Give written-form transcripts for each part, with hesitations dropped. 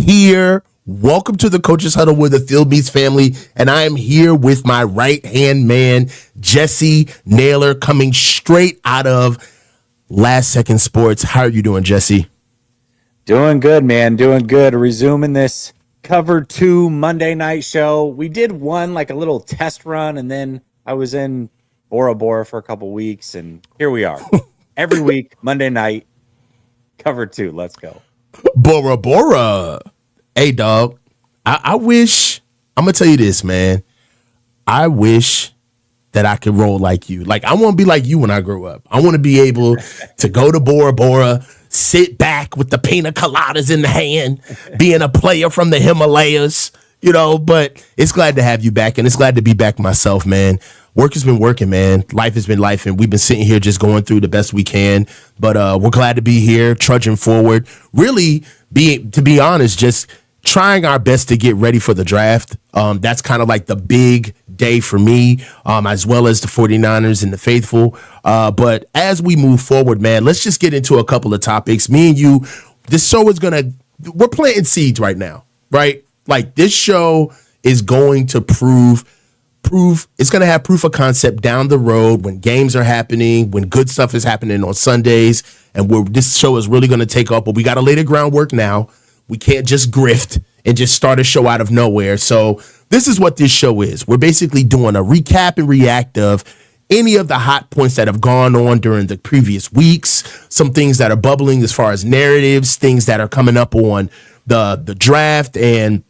here. Welcome to the Coaches Huddle where the field meets family. And I am here with my right-hand man, Jesse Naylor, coming straight out of Last Second Sports. How are you doing, Jesse? Doing good, man. Doing good. Resuming this Cover 2 Monday night show. We did one, like a little test run, and then I was in Bora Bora for a couple weeks, and here we are. Every week, Monday night, Cover 2. Let's go. Bora Bora. Hey, dog. I wish, I'm going to tell you this, man. I wish that I could roll like you. Like, I want to be like you when I grow up. I want to be able to go to Bora Bora, sit back with the pina coladas in the hand, being a player from the Himalayas, but it's glad to have you back, and it's glad to be back myself, man. Work has been working, man. Life has been life, and we've been sitting here just going through the best we can, but we're glad to be here, trudging forward, really to be honest, just trying our best to get ready for the draft. That's kind of like the big day for me, as well as the 49ers and the faithful. But as we move forward, man, let's just get into a couple of topics. Me and you, this show is we're planting seeds right now, right? Like, this show is going to it's going to have proof of concept down the road when games are happening, when good stuff is happening on Sundays, and this show is really going to take off. But we got to lay the groundwork now. We can't just grift and just start a show out of nowhere. So this is what this show is. We're basically doing a recap and react of any of the hot points that have gone on during the previous weeks, some things that are bubbling as far as narratives, things that are coming up on the draft, and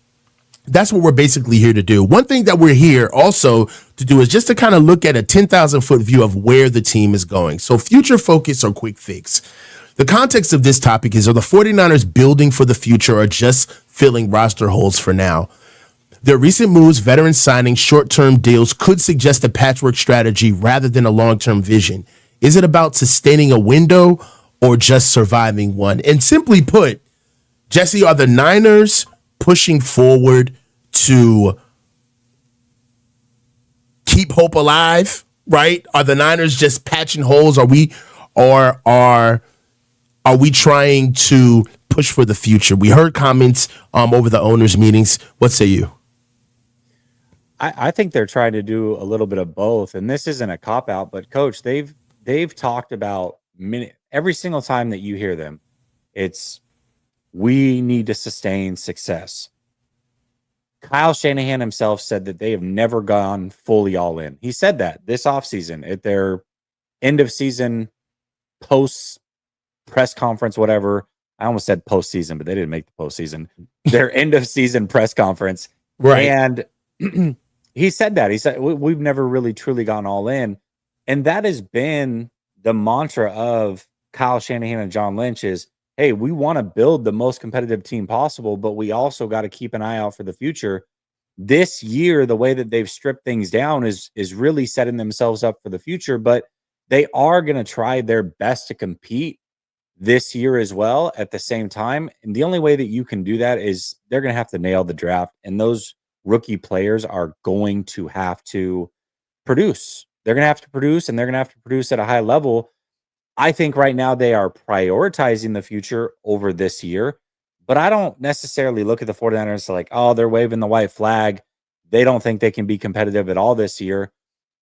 that's what we're basically here to do. One thing that we're here also to do is just to kind of look at a 10,000-foot view of where the team is going. So future focus or quick fix. The context of this topic is, are the 49ers building for the future or just filling roster holes for now? Their recent moves, veteran signings, short-term deals could suggest a patchwork strategy rather than a long-term vision. Is it about sustaining a window or just surviving one? And simply put, Jesse, are the Niners pushing forward to keep hope alive, right? Are the Niners just patching holes? Are we trying to push for the future? We heard comments over the owners' meetings. What say you? I think they're trying to do a little bit of both, and this isn't a cop-out, but, Coach, they've talked about every single time that you hear them, it's we need to sustain success. Kyle Shanahan himself said that they have never gone fully all in. He said that this offseason at their end-of-season post press conference, whatever. I almost said postseason, but they didn't make the postseason. Their end of season press conference. Right. And he said that. He said, we've never really truly gone all in. And that has been the mantra of Kyle Shanahan and John Lynch is, hey, we want to build the most competitive team possible, but we also got to keep an eye out for the future. This year, the way that they've stripped things down is really setting themselves up for the future, but they are going to try their best to compete this year as well at the same time. And the only way that you can do that is they're going to have to nail the draft. And those rookie players are going to have to produce. They're going to have to produce, and they're going to have to produce at a high level. I think right now they are prioritizing the future over this year, but I don't necessarily look at the 49ers like, oh, they're waving the white flag. They don't think they can be competitive at all this year.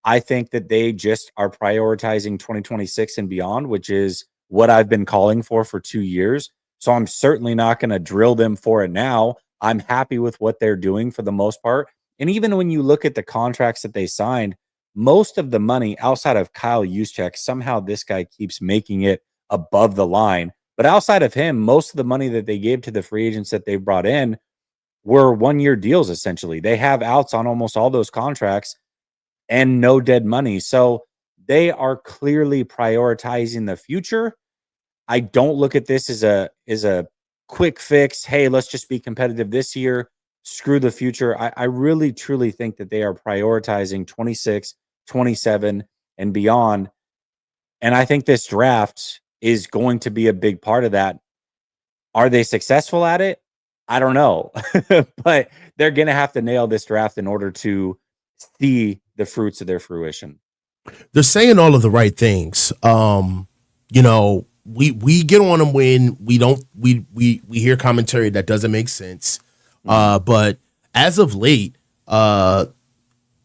I think that they just are prioritizing 2026 and beyond, which is what I've been calling for 2 years. So I'm certainly not going to drill them for it now. I'm happy with what they're doing for the most part. And even when you look at the contracts that they signed, most of the money outside of Kyle Juszczyk, somehow this guy keeps making it above the line. But outside of him, most of the money that they gave to the free agents that they brought in were 1-year deals, essentially. They have outs on almost all those contracts and no dead money. So they are clearly prioritizing the future. I don't look at this as a quick fix. Hey, let's just be competitive this year. Screw the future. I really, truly think that they are prioritizing 26, 27, and beyond. And I think this draft is going to be a big part of that. Are they successful at it? I don't know. But they're going to have to nail this draft in order to see the fruits of their fruition. They're saying all of the right things. we get on them when we hear commentary that doesn't make sense. But as of late,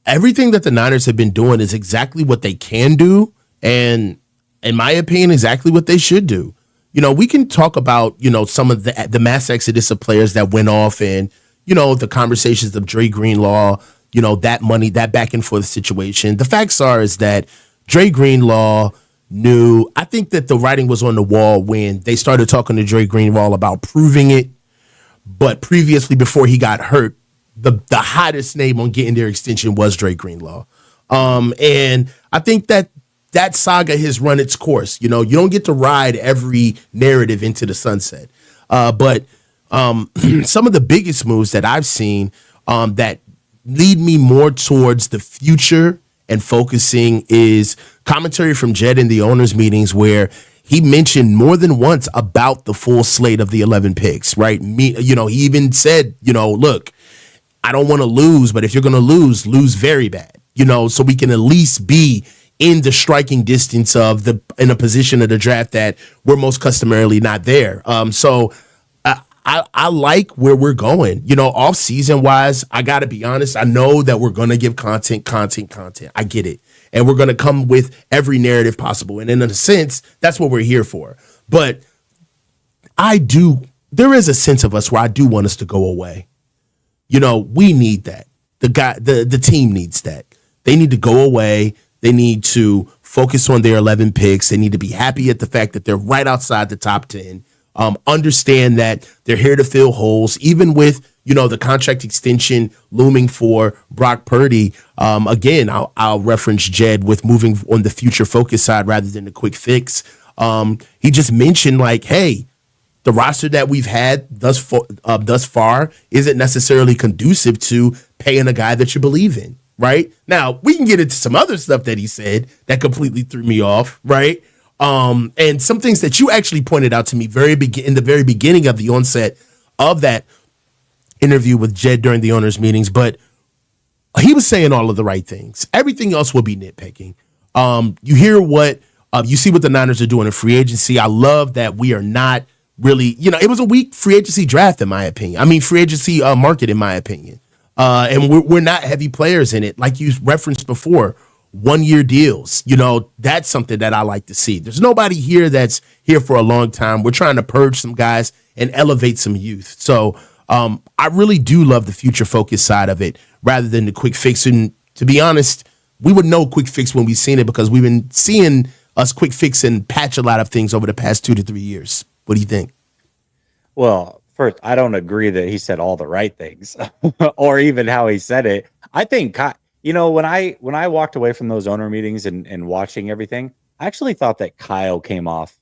everything that the Niners have been doing is exactly what they can do, and in my opinion, exactly what they should do. We can talk about some of the mass exodus of players that went off, and the conversations of Dre Greenlaw, that money, that back and forth situation. The facts are is that Dre Greenlaw knew. I think that the writing was on the wall when they started talking to Dre Greenlaw about proving it. But previously, before he got hurt, the hottest name on getting their extension was Dre Greenlaw. And I think that saga has run its course. You don't get to ride every narrative into the sunset. But some of the biggest moves that I've seen that lead me more towards the future and focusing is commentary from Jed in the owners' meetings where he mentioned more than once about the full slate of the 11 picks, right? He even said, look, I don't want to lose, but if you're going to lose very bad, so we can at least be in the striking distance of in a position of the draft that we're most customarily not there. So I like where we're going, off season wise. I got to be honest. I know that we're going to give content. I get it. And we're going to come with every narrative possible. And in a sense, that's what we're here for. But there is a sense of us where I do want us to go away. We need that. The team needs that. They need to go away. They need to focus on their 11 picks. They need to be happy at the fact that they're right outside the top 10. Understand that they're here to fill holes, even with, the contract extension looming for Brock Purdy. Again, I'll reference Jed with moving on the future focus side rather than the quick fix. He just mentioned hey, the roster that we've had thus far isn't necessarily conducive to paying a guy that you believe in, right? Now, we can get into some other stuff that he said that completely threw me off, right? And some things that you actually pointed out to me in the very beginning of the onset of that interview with Jed during the owners' meetings, but he was saying all of the right things. Everything else will be nitpicking. You hear you see what the Niners are doing in free agency. I love that we are not really, it was a weak free agency draft, in my opinion. I mean, free agency market, in my opinion. And we're not heavy players in it. Like you referenced before, 1-year deals. That's something that I like to see. There's nobody here that's here for a long time. We're trying to purge some guys and elevate some youth. So I really do love the future focus side of it rather than the quick fix. And to be honest, we would know quick fix when we've seen it because we've been seeing us quick fix and patch a lot of things over the past 2 to 3 years. What do you think? Well, first, I don't agree that he said all the right things or even how he said it. I think, when I walked away from those owner meetings and watching everything, I actually thought that Kyle came off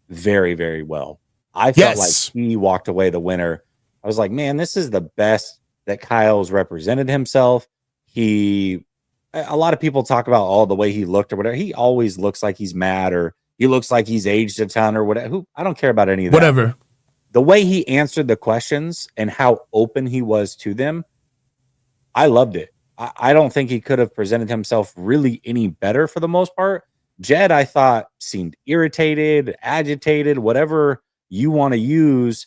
very, very well. I felt like he walked away the winner. I was like, man, this is the best that Kyle's represented himself. A lot of people talk about the way he looked or whatever. He always looks like he's mad or he looks like he's aged a ton or whatever. I don't care about any of that. Whatever. The way he answered the questions and how open he was to them, I loved it. I don't think he could have presented himself really any better for the most part. Jed, I thought, seemed irritated, agitated, whatever you want to use,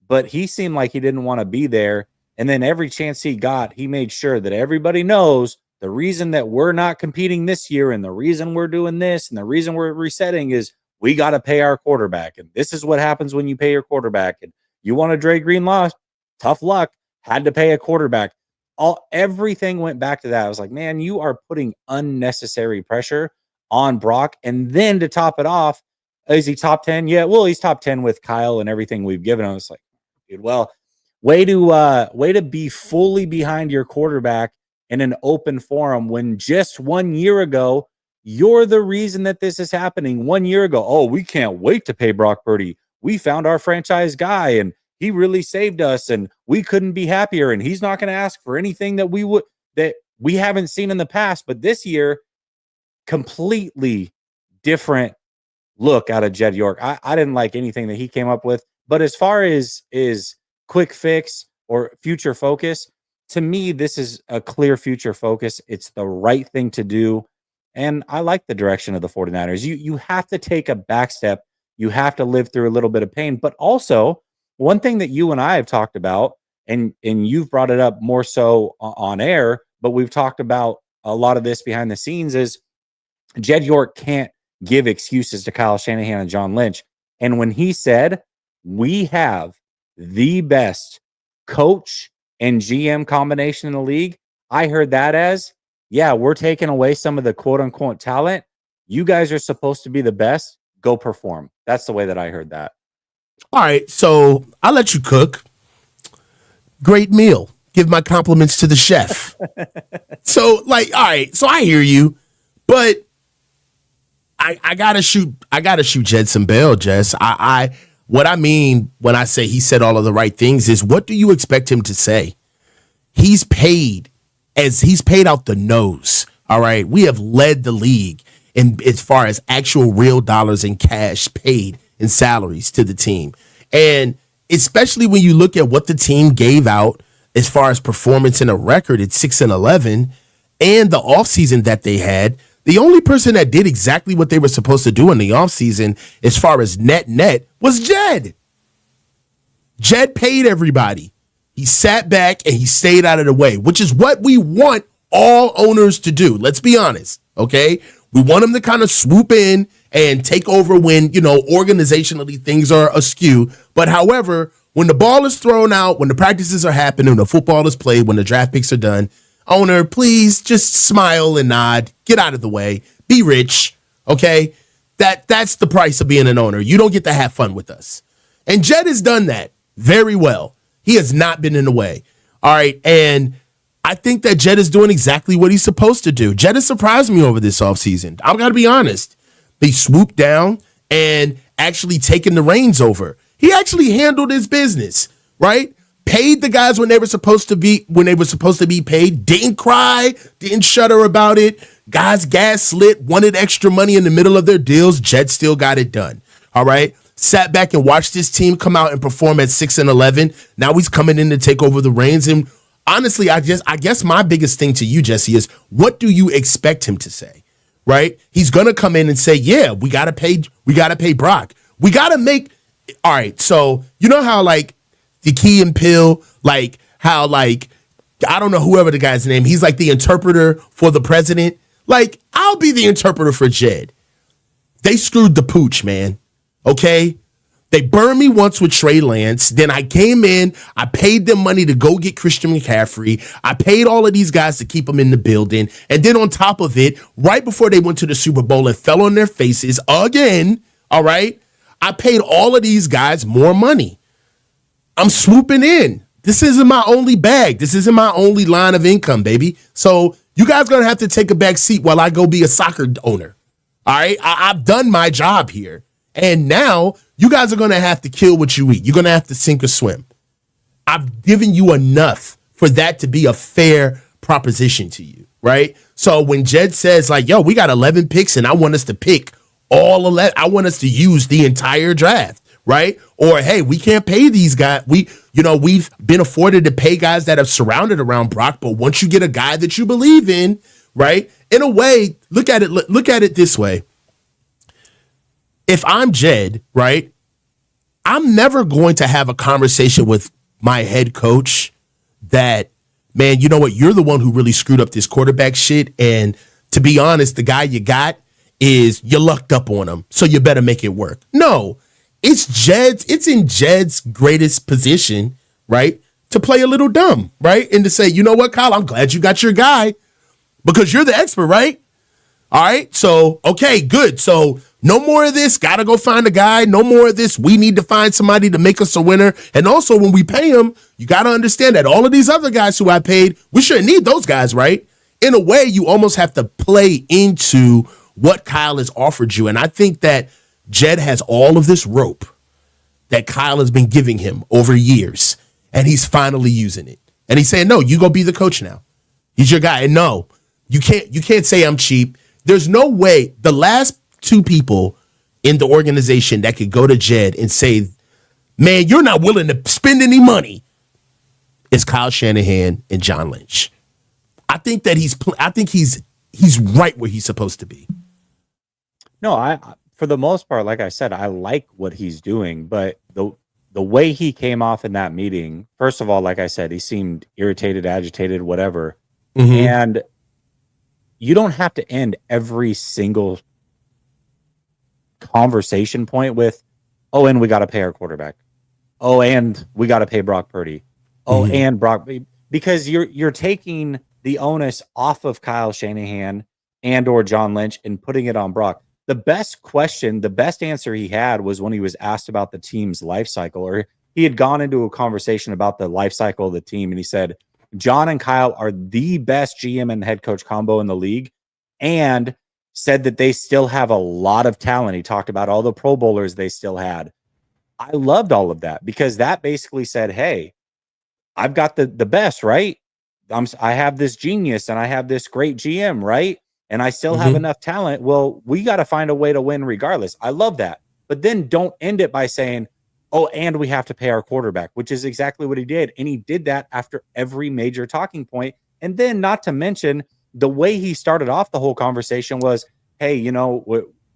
but he seemed like he didn't want to be there. And then every chance he got, he made sure that everybody knows the reason that we're not competing this year and the reason we're doing this and the reason we're resetting is we got to pay our quarterback. And this is what happens when you pay your quarterback. And you want to Dre Greenlaw, tough luck, had to pay a quarterback. Everything went back to that. I was like, man, you are putting unnecessary pressure on Brock. And then to top it off, is he top 10? Yeah, well, he's top 10 with Kyle and everything we've given him. It's like, dude, well, way to be fully behind your quarterback in an open forum when just 1 year ago, you're the reason that this is happening. 1 year ago, oh, we can't wait to pay Brock Purdy. We found our franchise guy and he really saved us and we couldn't be happier. And he's not going to ask for anything that we haven't seen in the past. But this year, completely different look out of Jed York. I didn't like anything that he came up with. But as far as quick fix or future focus, to me, this is a clear future focus. It's the right thing to do. And I like the direction of the 49ers. You have to take a back step. You have to live through a little bit of pain. But also, one thing that you and I have talked about, and you've brought it up more so on air, but we've talked about a lot of this behind the scenes, is Jed York can't give excuses to Kyle Shanahan and John Lynch. And when he said, we have the best coach and GM combination in the league, I heard that as, yeah, we're taking away some of the quote unquote talent. You guys are supposed to be the best. Go perform. That's the way that I heard that. All right, so I'll let you cook. Great meal. Give my compliments to the chef. So, like, all right, so I hear you, but I gotta shoot Jed some bail, Jess. What I mean when I say he said all of the right things is, what do you expect him to say? He's paid out the nose. All right. We have led the league in as far as actual real dollars in cash paid in salaries to the team. And especially when you look at what the team gave out as far as performance in a record at 6-11 and the offseason that they had, the only person that did exactly what they were supposed to do in the offseason as far as net was Jed. Jed paid everybody. He sat back and he stayed out of the way, which is what we want all owners to do. Let's be honest, okay? We want them to kind of swoop in and take over when, organizationally things are askew. But however, when the ball is thrown out, when the practices are happening, when the football is played, when the draft picks are done, owner, please just smile and nod. Get out of the way. Be rich, okay? That's the price of being an owner. You don't get to have fun with us. And Jed has done that very well. He has not been in the way. All right. And I think that Jed is doing exactly what he's supposed to do. Jed has surprised me over this offseason. I've got to be honest. They swooped down and actually taken the reins over. He actually handled his business, right? Paid the guys when they were supposed to be paid. Didn't cry, didn't shudder about it. Guys gaslit, wanted extra money in the middle of their deals. Jed still got it done. All right. Sat back and watched this team come out and perform at 6-11. Now he's coming in to take over the reins. And honestly, I guess my biggest thing to you, Jesse, is what do you expect him to say? Right? He's gonna come in and say, yeah, we gotta pay Brock. We gotta make all right. So you know how like the Key and Pill, like how like I don't know whoever the guy's name, he's like the interpreter for the president. Like, I'll be the interpreter for Jed. They screwed the pooch, man. Okay? They burned me once with Trey Lance. Then I came in. I paid them money to go get Christian McCaffrey. I paid all of these guys to keep them in the building. And then on top of it, right before they went to the Super Bowl and fell on their faces again, all right, I paid all of these guys more money. I'm swooping in. This isn't my only bag. This isn't my only line of income, baby. So you guys going to have to take a back seat while I go be a soccer owner. All right? I've done my job here. And now you guys are going to have to kill what you eat. You're going to have to sink or swim. I've given you enough for that to be a fair proposition to you, right? So when Jed says like, yo, we got 11 picks and I want us to pick all 11. I want us to use the entire draft, right? Or, hey, we can't pay these guys. We've been afforded to pay guys that have surrounded around Brock. But once you get a guy that you believe in, right? In a way, look at it this way. If I'm Jed, right, I'm never going to have a conversation with my head coach that, man, you know what? You're the one who really screwed up this quarterback shit. And to be honest, the guy you got is you lucked up on him. So you better make it work. No, it's in Jed's greatest position, right, to play a little dumb, right? And to say, you know what, Kyle, I'm glad you got your guy because you're the expert, right? All right. So, okay, good. So no more of this. Got to go find a guy. No more of this. We need to find somebody to make us a winner. And also when we pay him, you got to understand that all of these other guys who I paid, we shouldn't need those guys, right? In a way, you almost have to play into what Kyle has offered you. And I think that Jed has all of this rope that Kyle has been giving him over years. And he's finally using it. And he's saying, no, you go be the coach now. He's your guy. And no, you can't say I'm cheap. There's no way the last two people in the organization that could go to Jed and say, man, you're not willing to spend any money is Kyle Shanahan and John Lynch. I think that he's right where he's supposed to be. No, for the most part, like I said, I like what he's doing, but the way he came off in that meeting, first of all, like I said, he seemed irritated, agitated, whatever. Mm-hmm. And you don't have to end every single conversation point with, oh, and we got to pay our quarterback. Oh, and we got to pay Brock Purdy. Oh, Mm-hmm. and Brock, because you're taking the onus off of Kyle Shanahan and or John Lynch and putting it on Brock. The best question, the best answer he had was when he was asked about the team's life cycle, or he had gone into a conversation about the life cycle of the team, and he said, John and Kyle are the best GM and head coach combo in the league, and said that they still have a lot of talent. He talked about all the Pro Bowlers they still had. I loved all of that because that basically said, hey, I've got the best, right? I have this genius and I have this great GM, right? And I still have Mm-hmm. enough talent. Well, we got to find a way to win regardless. I love that. But then don't end it by saying, oh, and we have to pay our quarterback, which is exactly what he did. And he did that after every major talking point. And then not to mention the way he started off the whole conversation was, hey, you know,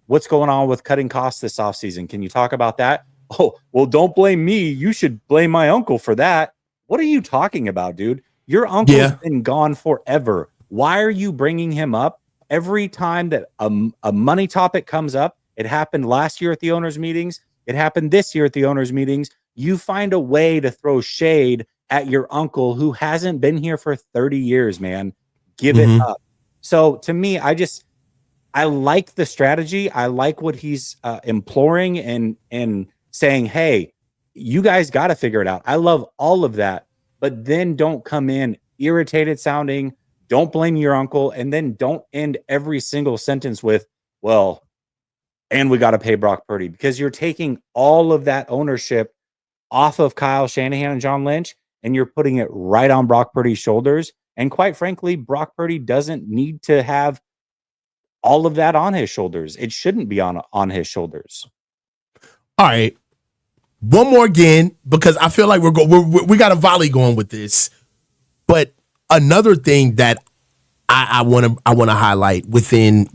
what's going on with cutting costs this offseason? Can you talk about that? Oh, well, don't blame me. You should blame my uncle for that. What are you talking about, dude? Your uncle's Yeah. been gone forever. Why are you bringing him up every time that a money topic comes up? It happened last year at the owners' meetings. It happened this year at the owners' meetings. You find a way to throw shade at your uncle who hasn't been here for 30 years, man. Give it Mm-hmm. up. So to me, I like the strategy. I like what he's imploring and saying, hey, you guys got to figure it out. I love all of that. But then don't come in irritated sounding. Don't blame your uncle. And then don't end every single sentence with, well, and we got to pay Brock Purdy, because you're taking all of that ownership off of Kyle Shanahan and John Lynch, and you're putting it right on Brock Purdy's shoulders. And quite frankly, Brock Purdy doesn't need to have all of that on his shoulders. It shouldn't be on his shoulders. All right. One more again, because I feel like we got a volley going with this. But another thing that I want to highlight within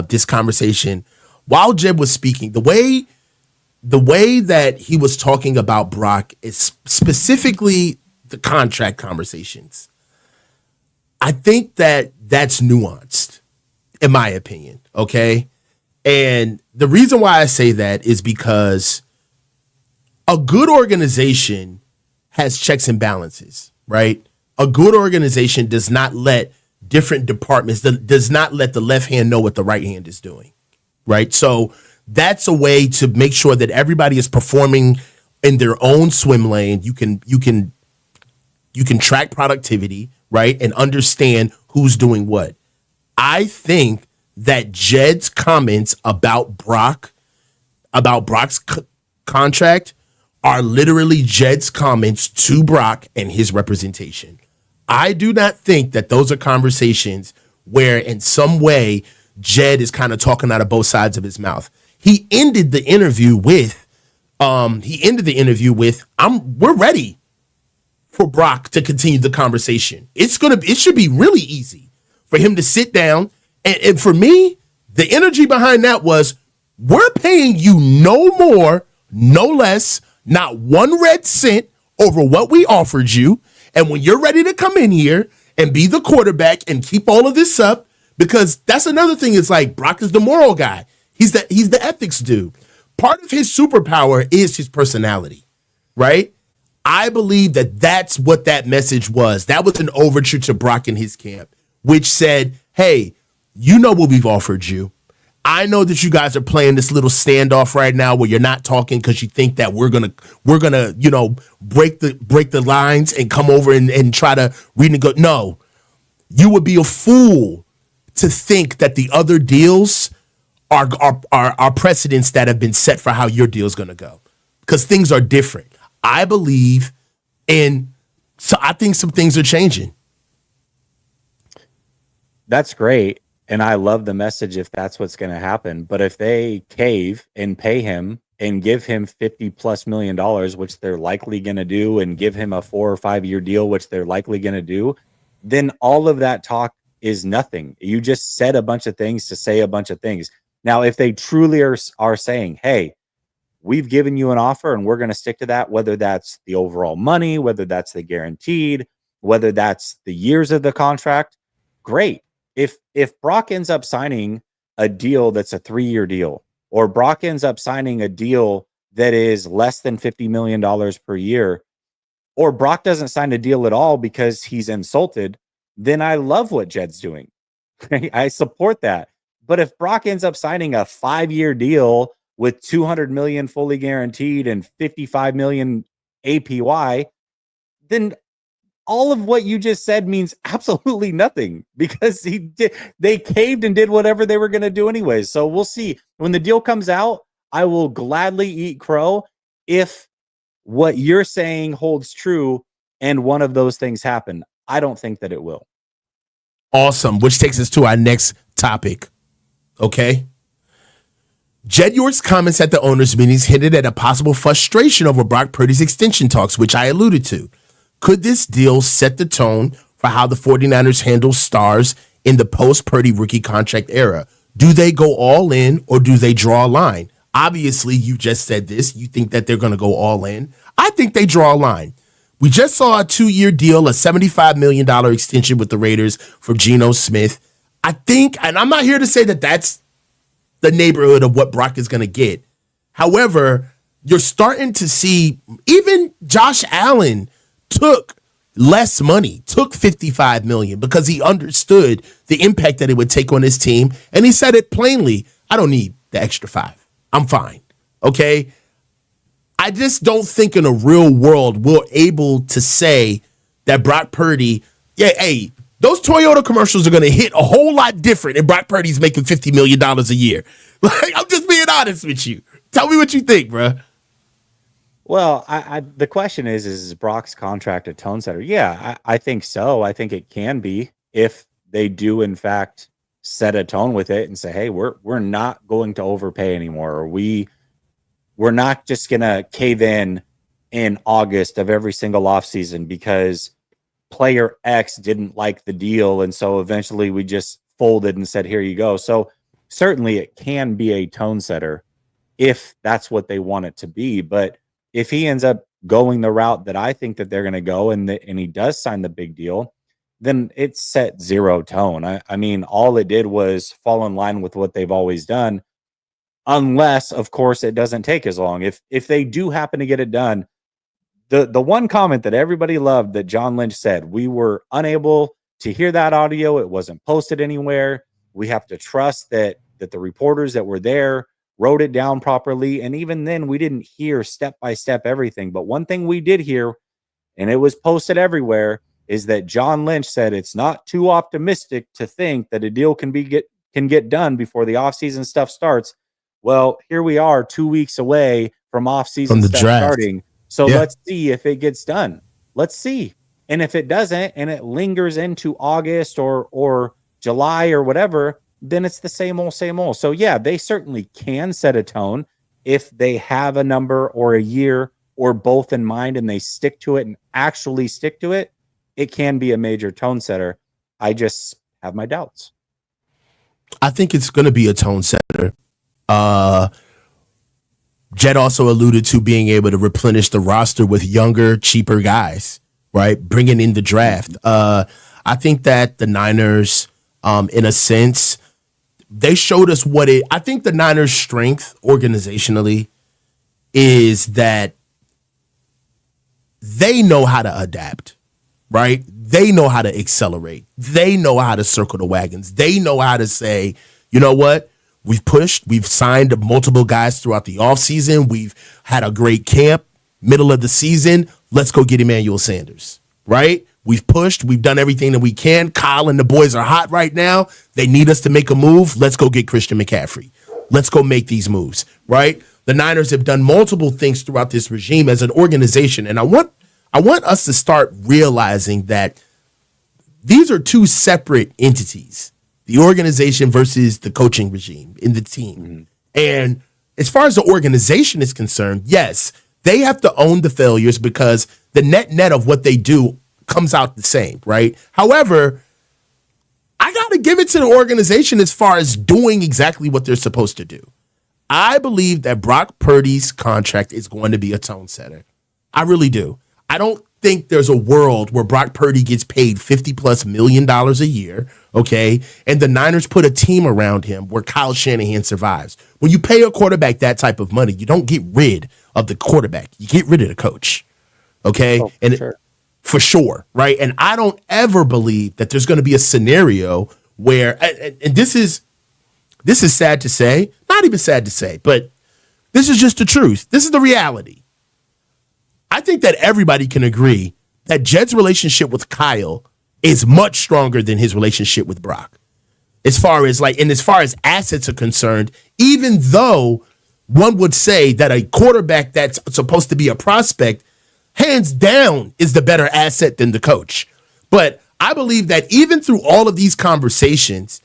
this conversation, while Jeb was speaking, the way that he was talking about Brock is specifically the contract conversations. I think that that's nuanced, in my opinion. Okay, and the reason why I say that is because a good organization has checks and balances, right? A good organization does not let different departments, does not let the left hand know what the right hand is doing, right? So that's a way to make sure that everybody is performing in their own swim lane. You can track productivity, right? And understand who's doing what. I think that Jed's comments about Brock's contract are literally Jed's comments to Brock and his representation. I do not think that those are conversations where in some way Jed is kind of talking out of both sides of his mouth. He ended the interview with we're ready for Brock to continue the conversation. It should be really easy for him to sit down. And for me, the energy behind that was, we're paying you no more, no less, not one red cent over what we offered you. And when you're ready to come in here and be the quarterback and keep all of this up, because that's another thing, is like Brock is the moral guy. He's the ethics dude. Part of his superpower is his personality, right? I believe that that's what that message was. That was an overture to Brock and his camp, which said, hey, you know what we've offered you. I know that you guys are playing this little standoff right now where you're not talking because you think that we're gonna break the lines and come over and try to renegotiate. No, you would be a fool to think that the other deals are precedents that have been set for how your deal is gonna go, because things are different. I believe, and so I think some things are changing. That's great. And I love the message if that's what's going to happen. But if they cave and pay him and give him $50+ million, which they're likely going to do, and give him a 4 or 5 year deal, which they're likely going to do, then all of that talk is nothing. You just said a bunch of things to say a bunch of things. Now, if they truly are saying, hey, we've given you an offer and we're going to stick to that, whether that's the overall money, whether that's the guaranteed, whether that's the years of the contract, great. If Brock ends up signing a deal that's a 3-year deal, or Brock ends up signing a deal that is less than $50 million per year, or Brock doesn't sign a deal at all because he's insulted, then I love what Jed's doing. I support that. But if Brock ends up signing a 5-year deal with 200 million fully guaranteed and 55 million APY, then all of what you just said means absolutely nothing, because they caved and did whatever they were going to do anyways. So we'll see. When the deal comes out, I will gladly eat crow if what you're saying holds true and one of those things happen. I don't think that it will. Awesome. Which takes us to our next topic. Okay. Jed York's comments at the owners' meetings hinted at a possible frustration over Brock Purdy's extension talks, which I alluded to. Could this deal set the tone for how the 49ers handle stars in the post-Purdy rookie contract era? Do they go all in or do they draw a line? Obviously, you just said this. You think that they're going to go all in. I think they draw a line. We just saw a 2-year deal, a $75 million extension with the Raiders for Geno Smith. I think, and I'm not here to say that that's the neighborhood of what Brock is going to get. However, you're starting to see even Josh Allen took less money, took $55 million because he understood the impact that it would take on his team. And he said it plainly, I don't need the extra 5. I'm fine. Okay. I just don't think in a real world we're able to say that Brock Purdy, hey, those Toyota commercials are going to hit a whole lot different if Brock Purdy's making $50 million a year. Like, I'm just being honest with you. Tell me what you think, bro. Well, the question is Brock's contract a tone setter? Yeah, I think so. I think it can be if they do, in fact, set a tone with it and say, hey, we're not going to overpay anymore. Or we're not just going to cave in August of every single offseason because player X didn't like the deal. And so eventually we just folded and said, here you go. So certainly it can be a tone setter if that's what they want it to be. But if he ends up going the route that I think that they're going to go and he does sign the big deal, then it's set zero tone. I mean, all it did was fall in line with what they've always done, unless, of course, it doesn't take as long. If they do happen to get it done, the one comment that everybody loved that John Lynch said, we were unable to hear that audio. It wasn't posted anywhere. We have to trust that the reporters that were there wrote it down properly. And even then, we didn't hear step by step everything. But one thing we did hear, and it was posted everywhere, is that John Lynch said it's not too optimistic to think that a deal can get done before the offseason stuff starts. Well, here we are 2 weeks away from offseason stuff starting. So let's see if it gets done. Let's see. And if it doesn't, and it lingers into August or July or whatever, then it's the same old, same old. So yeah, they certainly can set a tone if they have a number or a year or both in mind and they stick to it and actually stick to it. It can be a major tone setter. I just have my doubts. I think it's going to be a tone setter. Jed also alluded to being able to replenish the roster with younger, cheaper guys, right? Bringing in the draft. I think that the Niners, in a sense, they showed us I think the Niners' strength organizationally is that they know how to adapt, right? They know how to accelerate. They know how to circle the wagons. They know how to say, you know what? We've pushed. We've signed multiple guys throughout the offseason. We've had a great camp, middle of the season. Let's go get Emmanuel Sanders, right? We've pushed. We've done everything that we can. Kyle and the boys are hot right now. They need us to make a move. Let's go get Christian McCaffrey. Let's go make these moves, right? The Niners have done multiple things throughout this regime as an organization, and I want us to start realizing that these are two separate entities. The organization versus the coaching regime in the team. Mm-hmm. And as far as the organization is concerned, yes, they have to own the failures because the net of what they do comes out the same, right? However, I got to to give it to the organization as far as doing exactly what they're supposed to do. I believe that Brock Purdy's contract is going to be a tone setter. I really do. I don't think there's a world where Brock Purdy gets paid $50+ million a year, okay, and the Niners put a team around him where Kyle Shanahan survives. When you pay a quarterback that type of money, you don't get rid of the quarterback. You get rid of the coach, okay? Oh, for sure, right? And I don't ever believe that there's going to be a scenario where, and this is sad to say, not even sad to say, but this is just the truth. This is the reality. I think that everybody can agree that Jed's relationship with Kyle is much stronger than his relationship with Brock. As far as assets are concerned, even though one would say that a quarterback that's supposed to be a prospect, hands down, is the better asset than the coach. But I believe that even through all of these conversations,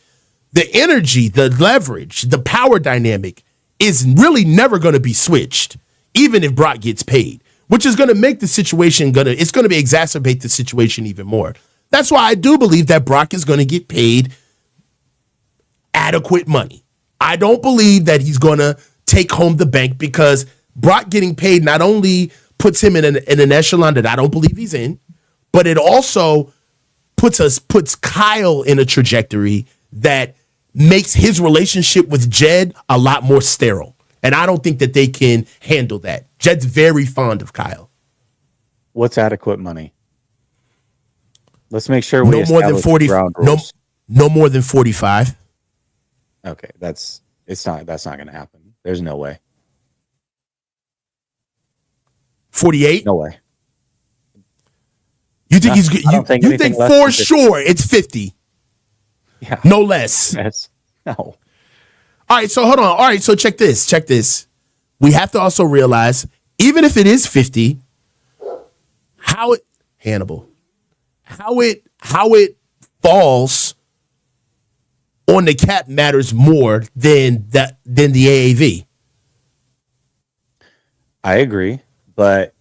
the energy, the leverage, the power dynamic is really never going to be switched, even if Brock gets paid, which is going to make the situation it's going to exacerbate the situation even more. That's why I do believe that Brock is going to get paid adequate money. I don't believe that he's going to take home the bank, because Brock getting paid not only puts him in an echelon that I don't believe he's in, but it also puts Kyle in a trajectory that makes his relationship with Jed a lot more sterile. And I don't think that they can handle that. Jed's very fond of Kyle. What's adequate money? Let's make sure we no more than 40. No more than 45. Okay, that's not going to happen. There's no way. 48? No way. You think you think for sure it's 50? Yeah. No less. Yes. No. All right, so hold on. All right, so check this. We have to also realize, even if it is 50, how it falls on the cap matters more than the AAV. I agree, but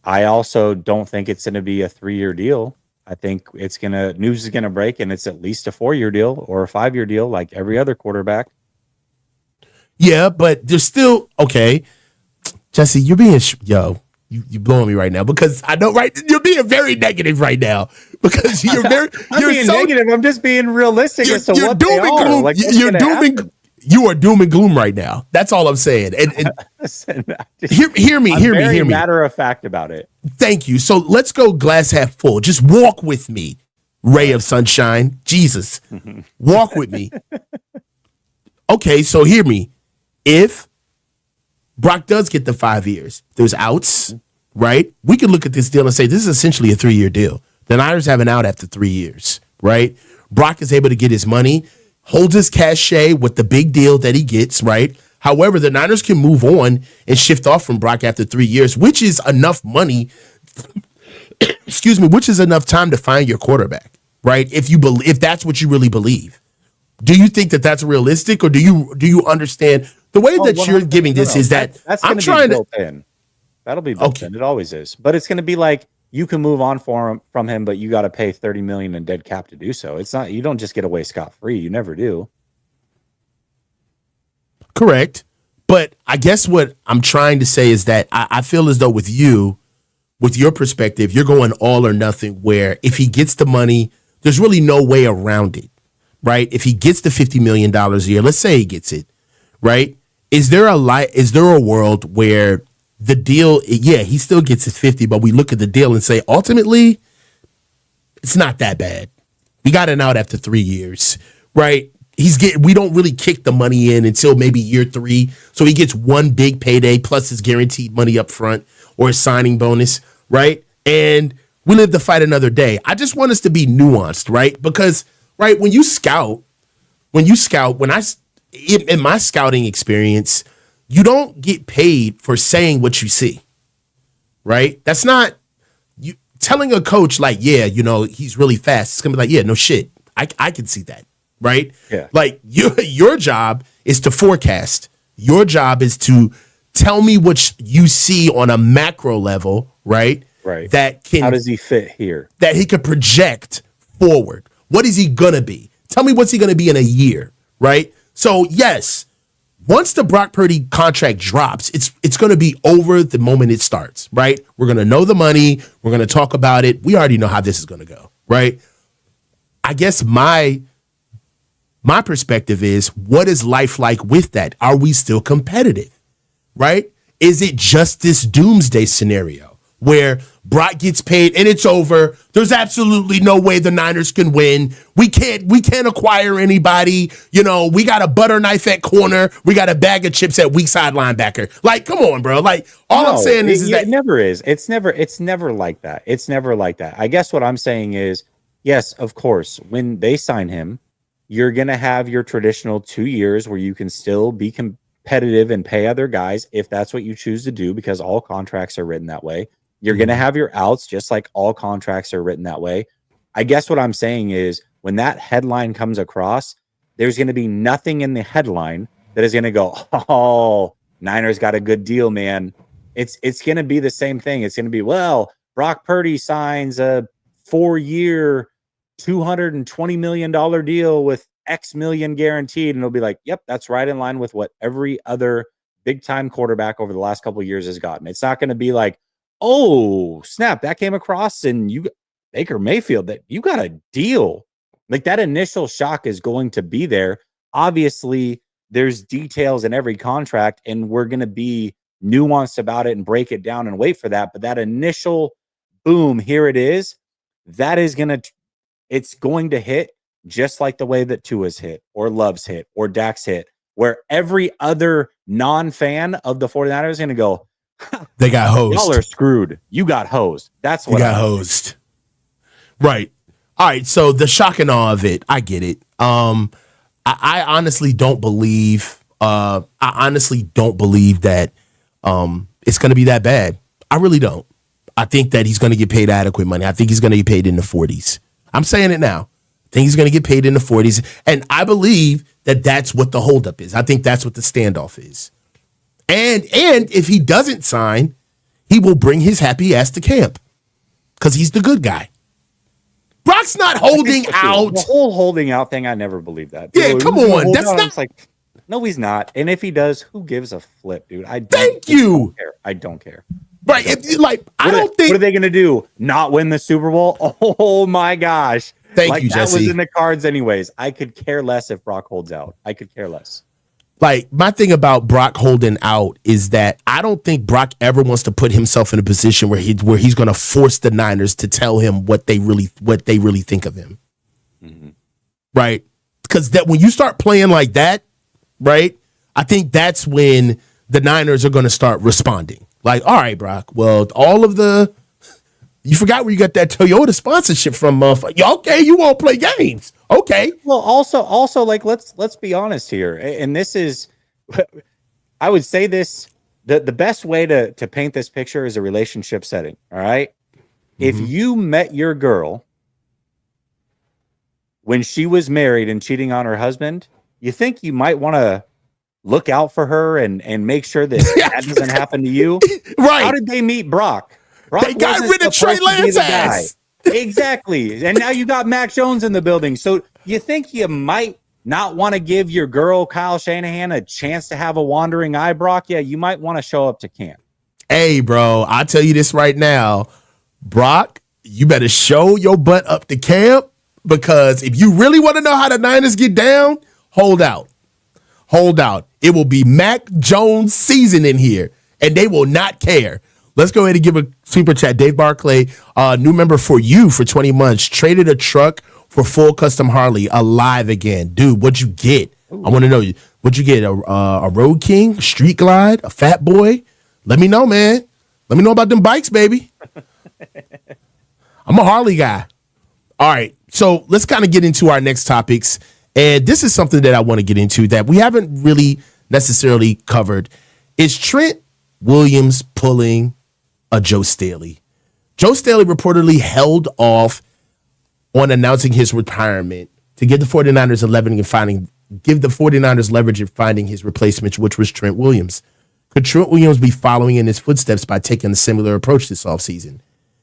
I also don't think it's going to be a 3-year deal. I think news is going to break, and it's at least a 4-year deal or a 5-year deal, like every other quarterback. Yeah, but there's still, okay, Jesse, you're being you blowing me right now, because I know, right? You're being very negative right now, because you're being negative. I'm just being realistic as to what they are. Like, you are doom and gloom right now. That's all I'm saying. And listen, hear me. Matter of fact about it. Thank you. So let's go glass half full. Just walk with me, ray of sunshine. Jesus, walk with me. Okay, so hear me. If Brock does get the 5 years, there's outs, right? We can look at this deal and say this is essentially a 3-year deal. The Niners have an out after 3 years, right? Brock is able to get his money, holds his cachet with the big deal that he gets, right? However, the Niners can move on and shift off from Brock after 3 years, which is enough money, which is enough time to find your quarterback, right? If that's what you really believe. Do you think that that's realistic, or do you understand the way that you're giving this? Is that's I'm trying to built in. That'll be built in. It always is, but it's going to be like you can move on from him, but you got to pay $30 million in dead cap to do so. It's not. You don't just get away scot-free. You never do. Correct, but I guess what I'm trying to say is that I feel as though with your perspective, you're going all or nothing. Where if he gets the money, there's really no way around it. Right? If he gets the $50 million a year, let's say he gets it, right? Is there a world where the deal, he still gets his 50, but we look at the deal and say, ultimately, it's not that bad. We got an out after 3 years, right? We don't really kick the money in until maybe year 3. So he gets one big payday plus his guaranteed money up front or a signing bonus, right? And we live to fight another day. I just want us to be nuanced, right? Because right, in my scouting experience, you don't get paid for saying what you see, right? That's not you telling a coach like, he's really fast. It's gonna be like, yeah, no shit, I can see that, right? Yeah. Like your job is to forecast. Your job is to tell me what you see on a macro level, right? Right. How does he fit here? That he could project forward. What is he gonna be? Tell me what's he going to be in a year, right? So, yes, once the Brock Purdy contract drops, it's going to be over the moment it starts, right? We're going to know the money. We're going to talk about it. We already know how this is going to go, right? I guess my perspective is, what is life like with that? Are we still competitive, right? Is it just this doomsday scenario where Brock gets paid and it's over? There's absolutely no way the Niners can win. We can't acquire anybody. You know, we got a butter knife at corner. We got a bag of chips at weak side linebacker. Like, come on, bro. Like, all I'm saying is that it never is. It's never like that. It's never like that. I guess what I'm saying is, yes, of course, when they sign him, you're going to have your traditional 2 years where you can still be competitive and pay other guys if that's what you choose to do, because all contracts are written that way. You're going to have your outs just like all contracts are written that way. I guess what I'm saying is, when that headline comes across, there's going to be nothing in the headline that is going to go, oh, Niners got a good deal, man. It's going to be the same thing. It's going to be, well, Brock Purdy signs a 4-year, $220 million deal with X million guaranteed. And it'll be like, yep, that's right in line with what every other big time quarterback over the last couple of years has gotten. It's not going to be like, oh, snap, that came across and you, Baker Mayfield, that you got a deal. Like, that initial shock is going to be there. Obviously, there's details in every contract, and we're going to be nuanced about it and break it down and wait for that. But that initial boom, here it is, that is it's going to hit just like the way that Tua's hit, or Love's hit, or Dak's hit, where every other non-fan of the 49ers is going to go, they got hosed. Y'all are screwed. You got hosed. That's what you got hosed. Right. All right. So the shock and awe of it, I get it. I honestly don't believe. I honestly don't believe that it's going to be that bad. I really don't. I think that he's going to get paid adequate money. I think he's going to get paid in the 40s. I'm saying it now. I think he's going to get paid in the 40s, and I believe that that's what the holdup is. I think that's what the standoff is. And if he doesn't sign, he will bring his happy ass to camp because he's the good guy. Brock's not holding out. The whole holding out thing, I never believed that. Yeah, come on. That's not. It's like, no, he's not. And if he does, who gives a flip, dude? I don't care. Right. I don't think. What are they going to do? Not win the Super Bowl? Oh, my gosh. Thank you, Jesse. That was in the cards anyways. I could care less if Brock holds out. I could care less. Like, my thing about Brock holding out is that I don't think Brock ever wants to put himself in a position where he's going to force the Niners to tell him what they really think of him. Mm-hmm. Right? Because that when you start playing like that, right, I think that's when the Niners are going to start responding. Like, all right, Brock, well, you forgot where you got that Toyota sponsorship from, motherfucker. Okay, you won't play games. Okay. Well, also, like, let's be honest here. And this is, I would say this, the best way to paint this picture is a relationship setting. All right. Mm-hmm. If you met your girl when she was married and cheating on her husband, you think you might want to look out for her and make sure that doesn't happen to you. Right. How did they meet Brock? They got rid of Trey Lance ass. Exactly. And now you got Mac Jones in the building. So you think you might not want to give your girl, Kyle Shanahan, a chance to have a wandering eye, Brock? Yeah, you might want to show up to camp. Hey, bro, I'll tell you this right now. Brock, you better show your butt up to camp, because if you really want to know how the Niners get down, hold out. Hold out. It will be Mac Jones season in here, and they will not care. Let's go ahead and give a super chat. Dave Barclay, new member for you for 20 months. Traded a truck for full custom Harley. Alive again. Dude, what'd you get? Ooh. I want to know. What'd you get? A Road King? A Street Glide? A Fat Boy? Let me know, man. Let me know about them bikes, baby. I'm a Harley guy. All right. So let's kind of get into our next topics. And this is something that I want to get into that we haven't really necessarily covered. Is Trent Williams pulling a Joe Staley? Joe Staley reportedly held off on announcing his retirement to give the 49ers leverage in finding his replacement, which was Trent Williams. Could Trent Williams be following in his footsteps by taking a similar approach this offseason?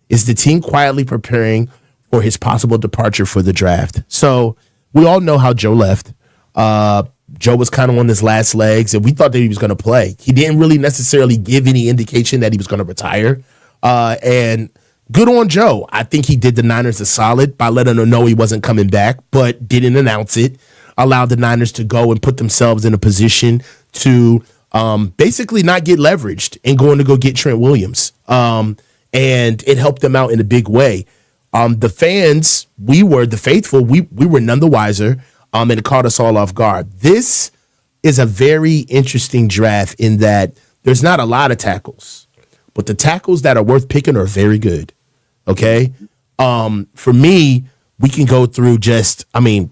Is the team quietly preparing for his possible departure for the draft? So we all know how Joe left. Joe was kind of on his last legs, and we thought that he was going to play. He didn't really necessarily give any indication that he was going to retire. And good on Joe. I think he did the Niners a solid by letting them know he wasn't coming back, but didn't announce it. Allowed the Niners to go and put themselves in a position to basically not get leveraged and going to go get Trent Williams. And it helped them out in a big way. The fans, the faithful, we were none the wiser, and it caught us all off guard. This is a very interesting draft in that there's not a lot of tackles, but the tackles that are worth picking are very good. Okay. For me, we can go through we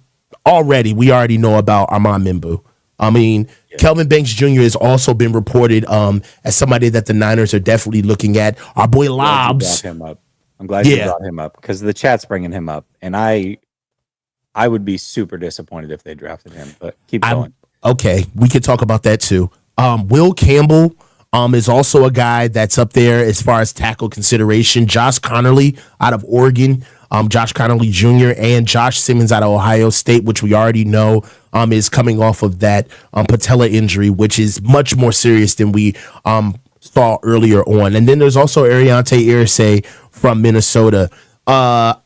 already know about Armand Membu. Kelvin Banks Jr. has also been reported as somebody that the Niners are definitely looking at. Our boy Lobs. I'm glad you brought him up because the chat's bringing him up, and I would be super disappointed if they drafted him. But keep going. Okay, we could talk about that too. Will Campbell is also a guy that's up there as far as tackle consideration. Josh Connerly out of Oregon, Josh Connerly Jr. and Josh Simmons out of Ohio State, which we already know is coming off of that patella injury, which is much more serious than we saw earlier on. And then there's also Ariante Irsay from Minnesota. Are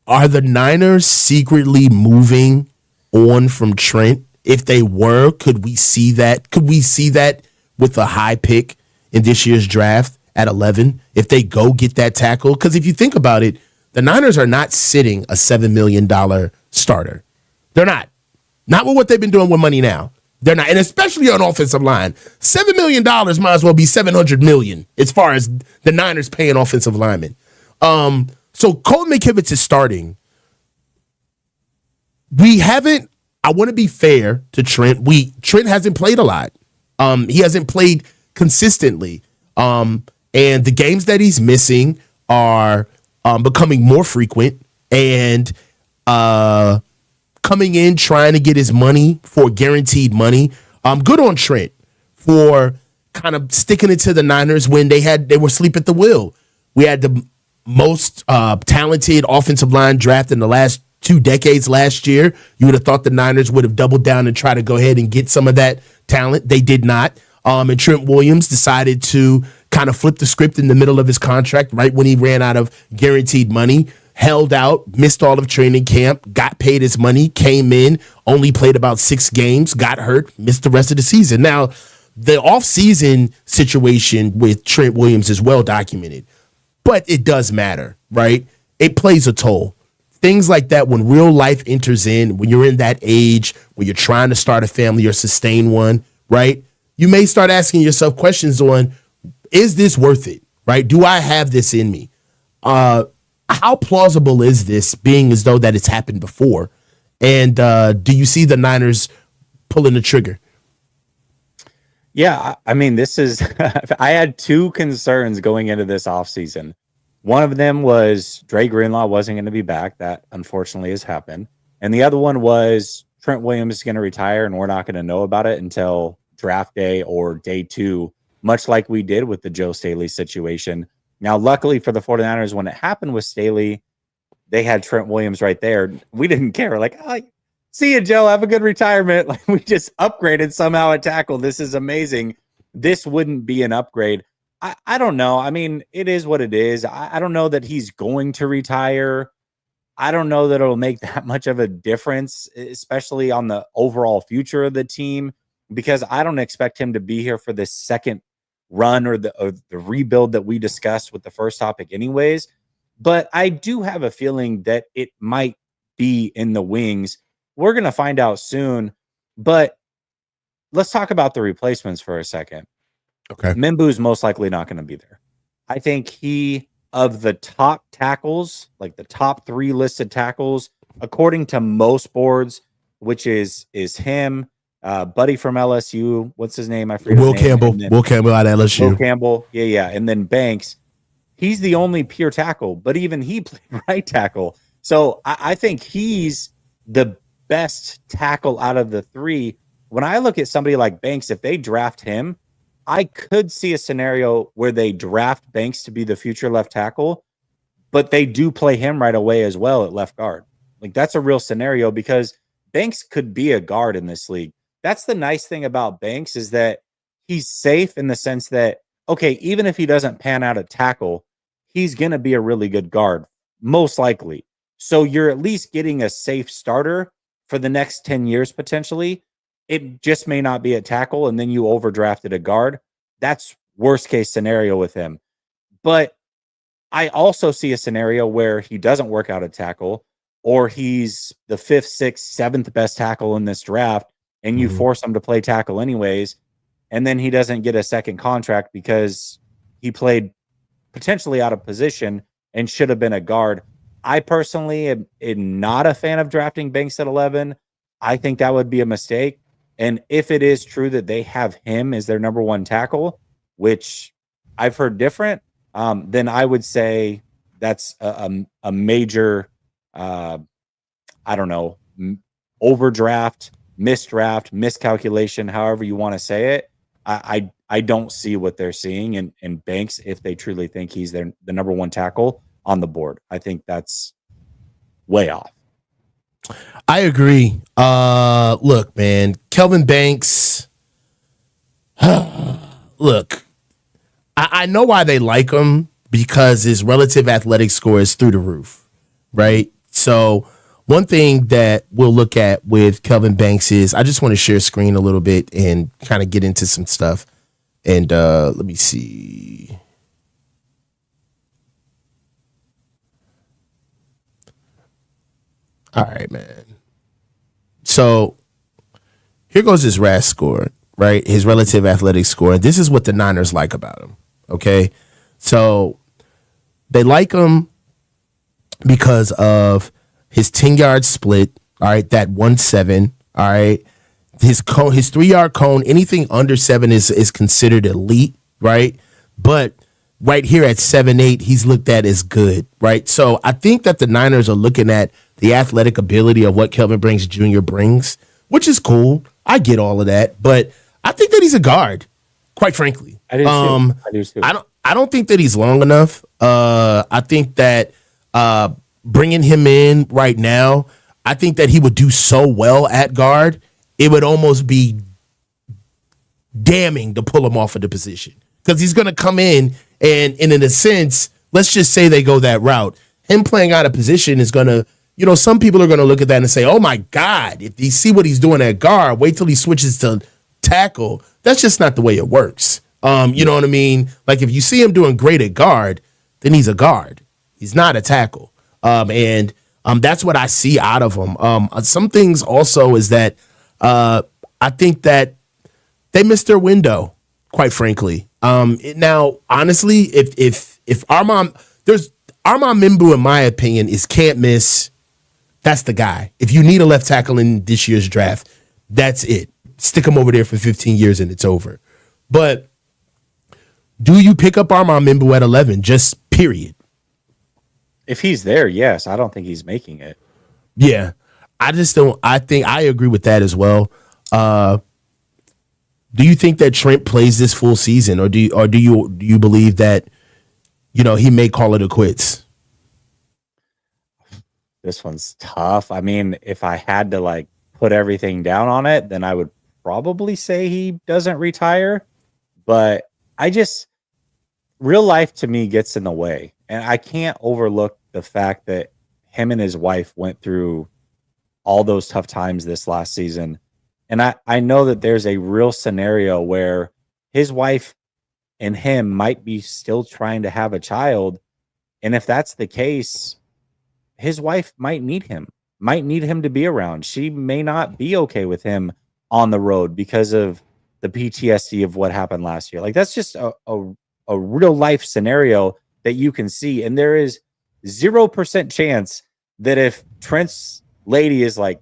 the Niners secretly moving on from Trent? If they were, could we see that? Could we see that with a high pick in this year's draft at 11? If they go get that tackle? Because if you think about it, the Niners are not sitting a $7 million starter. They're not. Not with what they've been doing with money now. They're not. And especially on offensive line. $7 million might as well be $700 million as far as the Niners paying offensive linemen. So Colton McKivitz is starting. I want to be fair to Trent. Trent hasn't played a lot. He hasn't played consistently. And the games that he's missing are becoming more frequent and coming in trying to get his money for guaranteed money. Good on Trent for kind of sticking it to the Niners when they were asleep at the wheel. We had the most talented offensive line draft in the last 2 decades last year. You would have thought the Niners would have doubled down and tried to go ahead and get some of that talent. They did not. And Trent Williams decided to kind of flip the script in the middle of his contract, right when he ran out of guaranteed money, held out, missed all of training camp, got paid his money, came in, only played about 6 games, got hurt, missed the rest of the season. Now, the offseason situation with Trent Williams is well documented, but it does matter, right? It plays a toll. Things like that, when real life enters in, when you're in that age, when you're trying to start a family or sustain one, right? You may start asking yourself questions on, is this worth it, right? Do I have this in me? How plausible is this, being as though that it's happened before? And do you see the Niners pulling the trigger? Yeah, I mean, this is I had 2 concerns going into this offseason. One of them was Dre Greenlaw wasn't going to be back. That unfortunately has happened. And the other one was Trent Williams is going to retire and we're not going to know about it until draft day or day 2, much like we did with the Joe Staley situation. Now, luckily for the 49ers, when it happened with Staley, they had Trent Williams right there. We didn't care. Like, oh, see you, Joe. Have a good retirement. Like, we just upgraded somehow at tackle. This is amazing. This wouldn't be an upgrade. I don't know. I mean, it is what it is. I don't know that he's going to retire. I don't know that it'll make that much of a difference, especially on the overall future of the team, because I don't expect him to be here for this second run or the rebuild that we discussed with the first topic anyways. But I do have a feeling that it might be in the wings. We're going to find out soon. But let's talk about the replacements for a second. Okay. Membu's most likely not going to be there. I think of the top tackles, like the top 3 listed tackles, according to most boards, which is him, Buddy from LSU. What's his name? I forget. Will Campbell. Will Campbell out of LSU. Will Campbell. Yeah. And then Banks. He's the only pure tackle, but even he played right tackle. So I think he's the best tackle out of the 3. When I look at somebody like Banks, if they draft him, I could see a scenario where they draft Banks to be the future left tackle, but they do play him right away as well at left guard. Like that's a real scenario because Banks could be a guard in this league. That's the nice thing about Banks is that he's safe in the sense that, okay, even if he doesn't pan out at tackle, he's going to be a really good guard, most likely. So you're at least getting a safe starter for the next 10 years potentially. It just may not be at tackle, and then you overdrafted a guard. That's worst case scenario with him. But I also see a scenario where he doesn't work out at tackle, or he's the fifth, sixth, seventh best tackle in this draft, and you force him to play tackle anyways, and then he doesn't get a second contract because he played potentially out of position and should have been a guard. I personally am not a fan of drafting Banks at 11. I think that would be a mistake. And if it is true that they have him as their number one tackle, which I've heard different, then I would say that's a major, I don't know, overdraft, misdraft, miscalculation, however you want to say it. I don't see what they're seeing in Banks if they truly think he's the number one tackle on the board. I think that's way off. I agree. Look, man, Kelvin Banks. Look, I know why they like him because his relative athletic score is through the roof, right? So one thing that we'll look at with Kelvin Banks is I just want to share screen a little bit and kind of get into some stuff. And let me see. All right, man. So here goes his RAS score, right? His relative athletic score. And this is what the Niners like about him. Okay. So they like him because of his 10-yard split. All right. That 1-7. All right. His 3-yard cone, anything under 7 is considered elite. Right. But right here at 7-8, he's looked at as good. Right. So I think that the Niners are looking at the athletic ability of what Kelvin Banks Jr. brings, which is cool. I get all of that, but I think that he's a guard, quite frankly. I do too. I don't think that he's long enough. I think that bringing him in right now, I think that he would do so well at guard. It would almost be damning to pull him off of the position because he's going to come in and in a sense, let's just say they go that route. Him playing out of position is going to, some people are going to look at that and say, oh my God, if you see what he's doing at guard, wait till he switches to tackle. That's just not the way it works. You know what I mean? Like if you see him doing great at guard, then he's a guard. He's not a tackle. And that's what I see out of him. Some things also is that I think that they missed their window, quite frankly. Now, honestly, if Armand Mimbu, in my opinion, is can't miss. That's the guy. If you need a left tackle in this year's draft, that's it. Stick him over there for 15 years and it's over. But do you pick up Armand Mimbu at 11? Just period. If he's there, yes. I don't think he's making it. Yeah. I just don't. I think I agree with that as well. Do you think that Trent plays this full season, or do you believe that he may call it a quits? This one's tough. I mean, if I had to put everything down on it, then I would probably say he doesn't retire. But real life to me gets in the way. And I can't overlook the fact that him and his wife went through all those tough times this last season. And I know that there's a real scenario where his wife and him might be still trying to have a child. And if that's the case, his wife might need him to be around. She may not be okay with him on the road because of the PTSD of what happened last year. That's just a real life scenario that you can see. And there is 0% chance that if Trent's lady is like,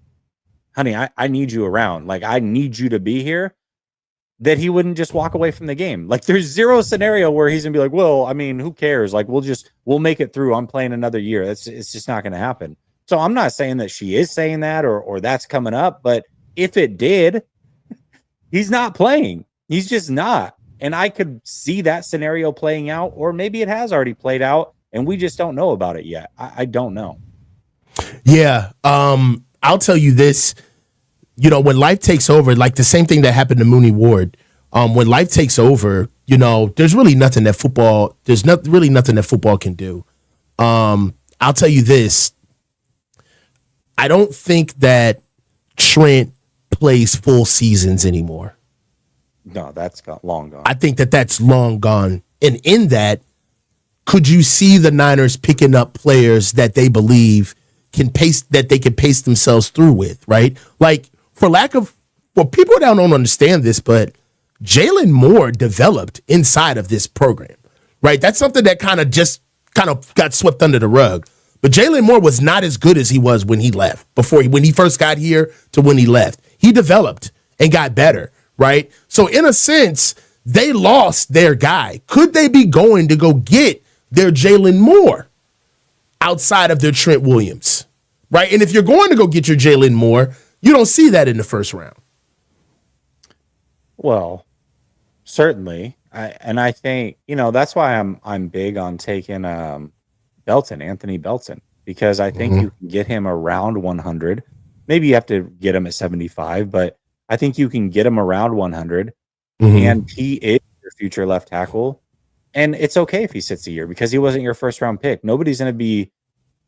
honey, I need you around. I need you to be here, that he wouldn't just walk away from the game. There's zero scenario where he's gonna be like, well, I mean, who cares? We'll make it through. I'm playing another year. It's just not gonna happen. So I'm not saying that she is saying that or that's coming up, but if it did, he's not playing. He's just not. And I could see that scenario playing out, or maybe it has already played out and we just don't know about it yet. I don't know. Yeah. I'll tell you this. When life takes over, like the same thing that happened to Mooney Ward. When life takes over, there's really nothing that football. There's not really nothing that football can do. I'll tell you this. I don't think that Trent plays full seasons anymore. No, that's long gone. I think that that's long gone. And in that, could you see the Niners picking up players that they believe that they can pace themselves through with, right? Like, people that don't understand this, but Jalen Moore developed inside of this program, right? That's something that kind of got swept under the rug. But Jalen Moore was not as good as he was when he left, when he first got here to when he left. He developed and got better, right? So in a sense, they lost their guy. Could they be going to go get their Jalen Moore outside of their Trent Williams, right? And if you're going to go get your Jalen Moore, you don't see that in the first round. Well, certainly. I think, that's why I'm big on taking Anthony Belton, because I think you can get him around 100. Maybe you have to get him at 75, but I think you can get him around 100, and he is your future left tackle. And it's okay if he sits a year because he wasn't your first round pick. Nobody's going to be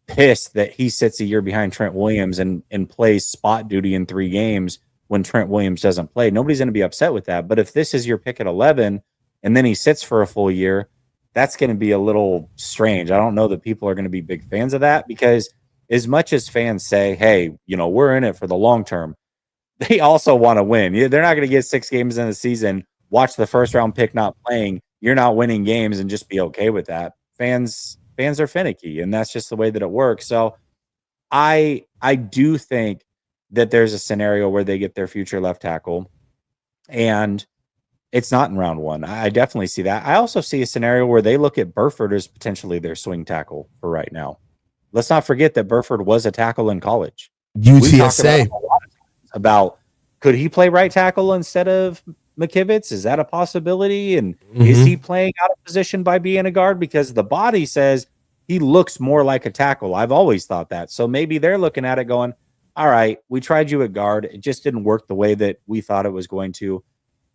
pissed that he sits a year behind Trent Williams and plays spot duty in 3 games when Trent Williams doesn't play. Nobody's going to be upset with that. But if this is your pick at 11 and then he sits for a full year, that's going to be a little strange. I don't know that people are going to be big fans of that, because as much as fans say, hey, we're in it for the long term, they also want to win. They're not going to get 6 games in the season, watch the first round pick not playing, you're not winning games, and just be okay with that. Fans are finicky, and that's just the way that it works. So I do think that there's a scenario where they get their future left tackle, and it's not in round 1. I definitely see that. I also see a scenario where they look at Burford as potentially their swing tackle for right now. Let's not forget that Burford was a tackle in college. UTSA. About could he play right tackle instead of McKivitz? Is that a possibility? And is he playing out of position by being a guard? Because the body says he looks more like a tackle. I've always thought that. So maybe they're looking at it going, all right, we tried you at guard. It just didn't work the way that we thought it was going to.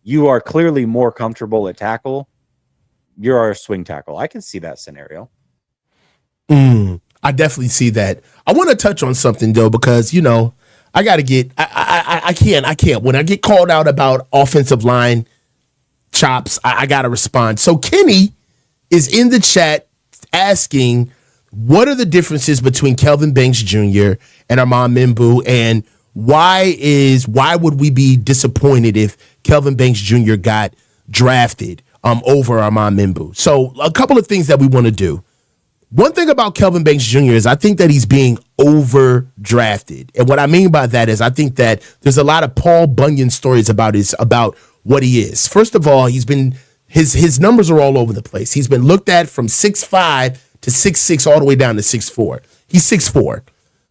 You are clearly more comfortable at tackle. You're our swing tackle. I can see that scenario. I definitely see that. I want to touch on something, though, because, I got to get, I can't. When I get called out about offensive line chops, I got to respond. So Kenny is in the chat asking, what are the differences between Kelvin Banks Jr. and Armand Mimbu, and why would we be disappointed if Kelvin Banks Jr. got drafted over Armand Mimbu? So a couple of things that we want to do. One thing about Kelvin Banks Jr. is I think that he's being overdrafted. And what I mean by that is I think that there's a lot of Paul Bunyan stories about what he is. First of all, his numbers are all over the place. He's been looked at from 6'5" to 6'6" all the way down to 6'4". He's 6'4".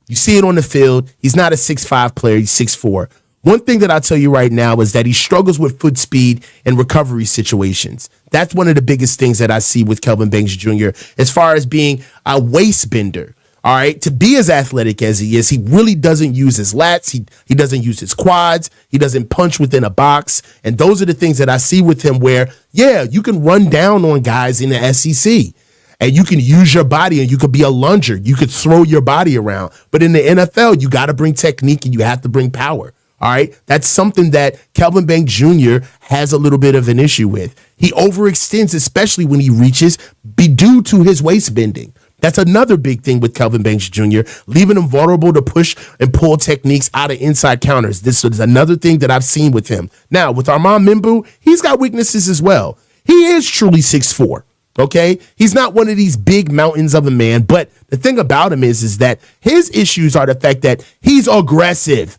You see it on the field. He's not a 6'5" player. He's 6'4". One thing that I'll tell you right now is that he struggles with foot speed and recovery situations. That's one of the biggest things that I see with Kelvin Banks Jr. as far as being a waist bender. All right, to be as athletic as he is, he really doesn't use his lats. He doesn't use his quads. He doesn't punch within a box. And those are the things that I see with him where, yeah, you can run down on guys in the SEC. And you can use your body, and you could be a lunger. You could throw your body around. But in the NFL, you got to bring technique and you have to bring power. All right. That's something that Kelvin Banks Jr. has a little bit of an issue with. He overextends, especially when he reaches, due to his waist bending. That's another big thing with Kelvin Banks Jr., leaving him vulnerable to push and pull techniques out of inside counters. This is another thing that I've seen with him. Now, with Armand Mimbu, he's got weaknesses as well. He is truly 6'4". Okay, he's not one of these big mountains of a man, but the thing about him is that his issues are the fact that he's aggressive.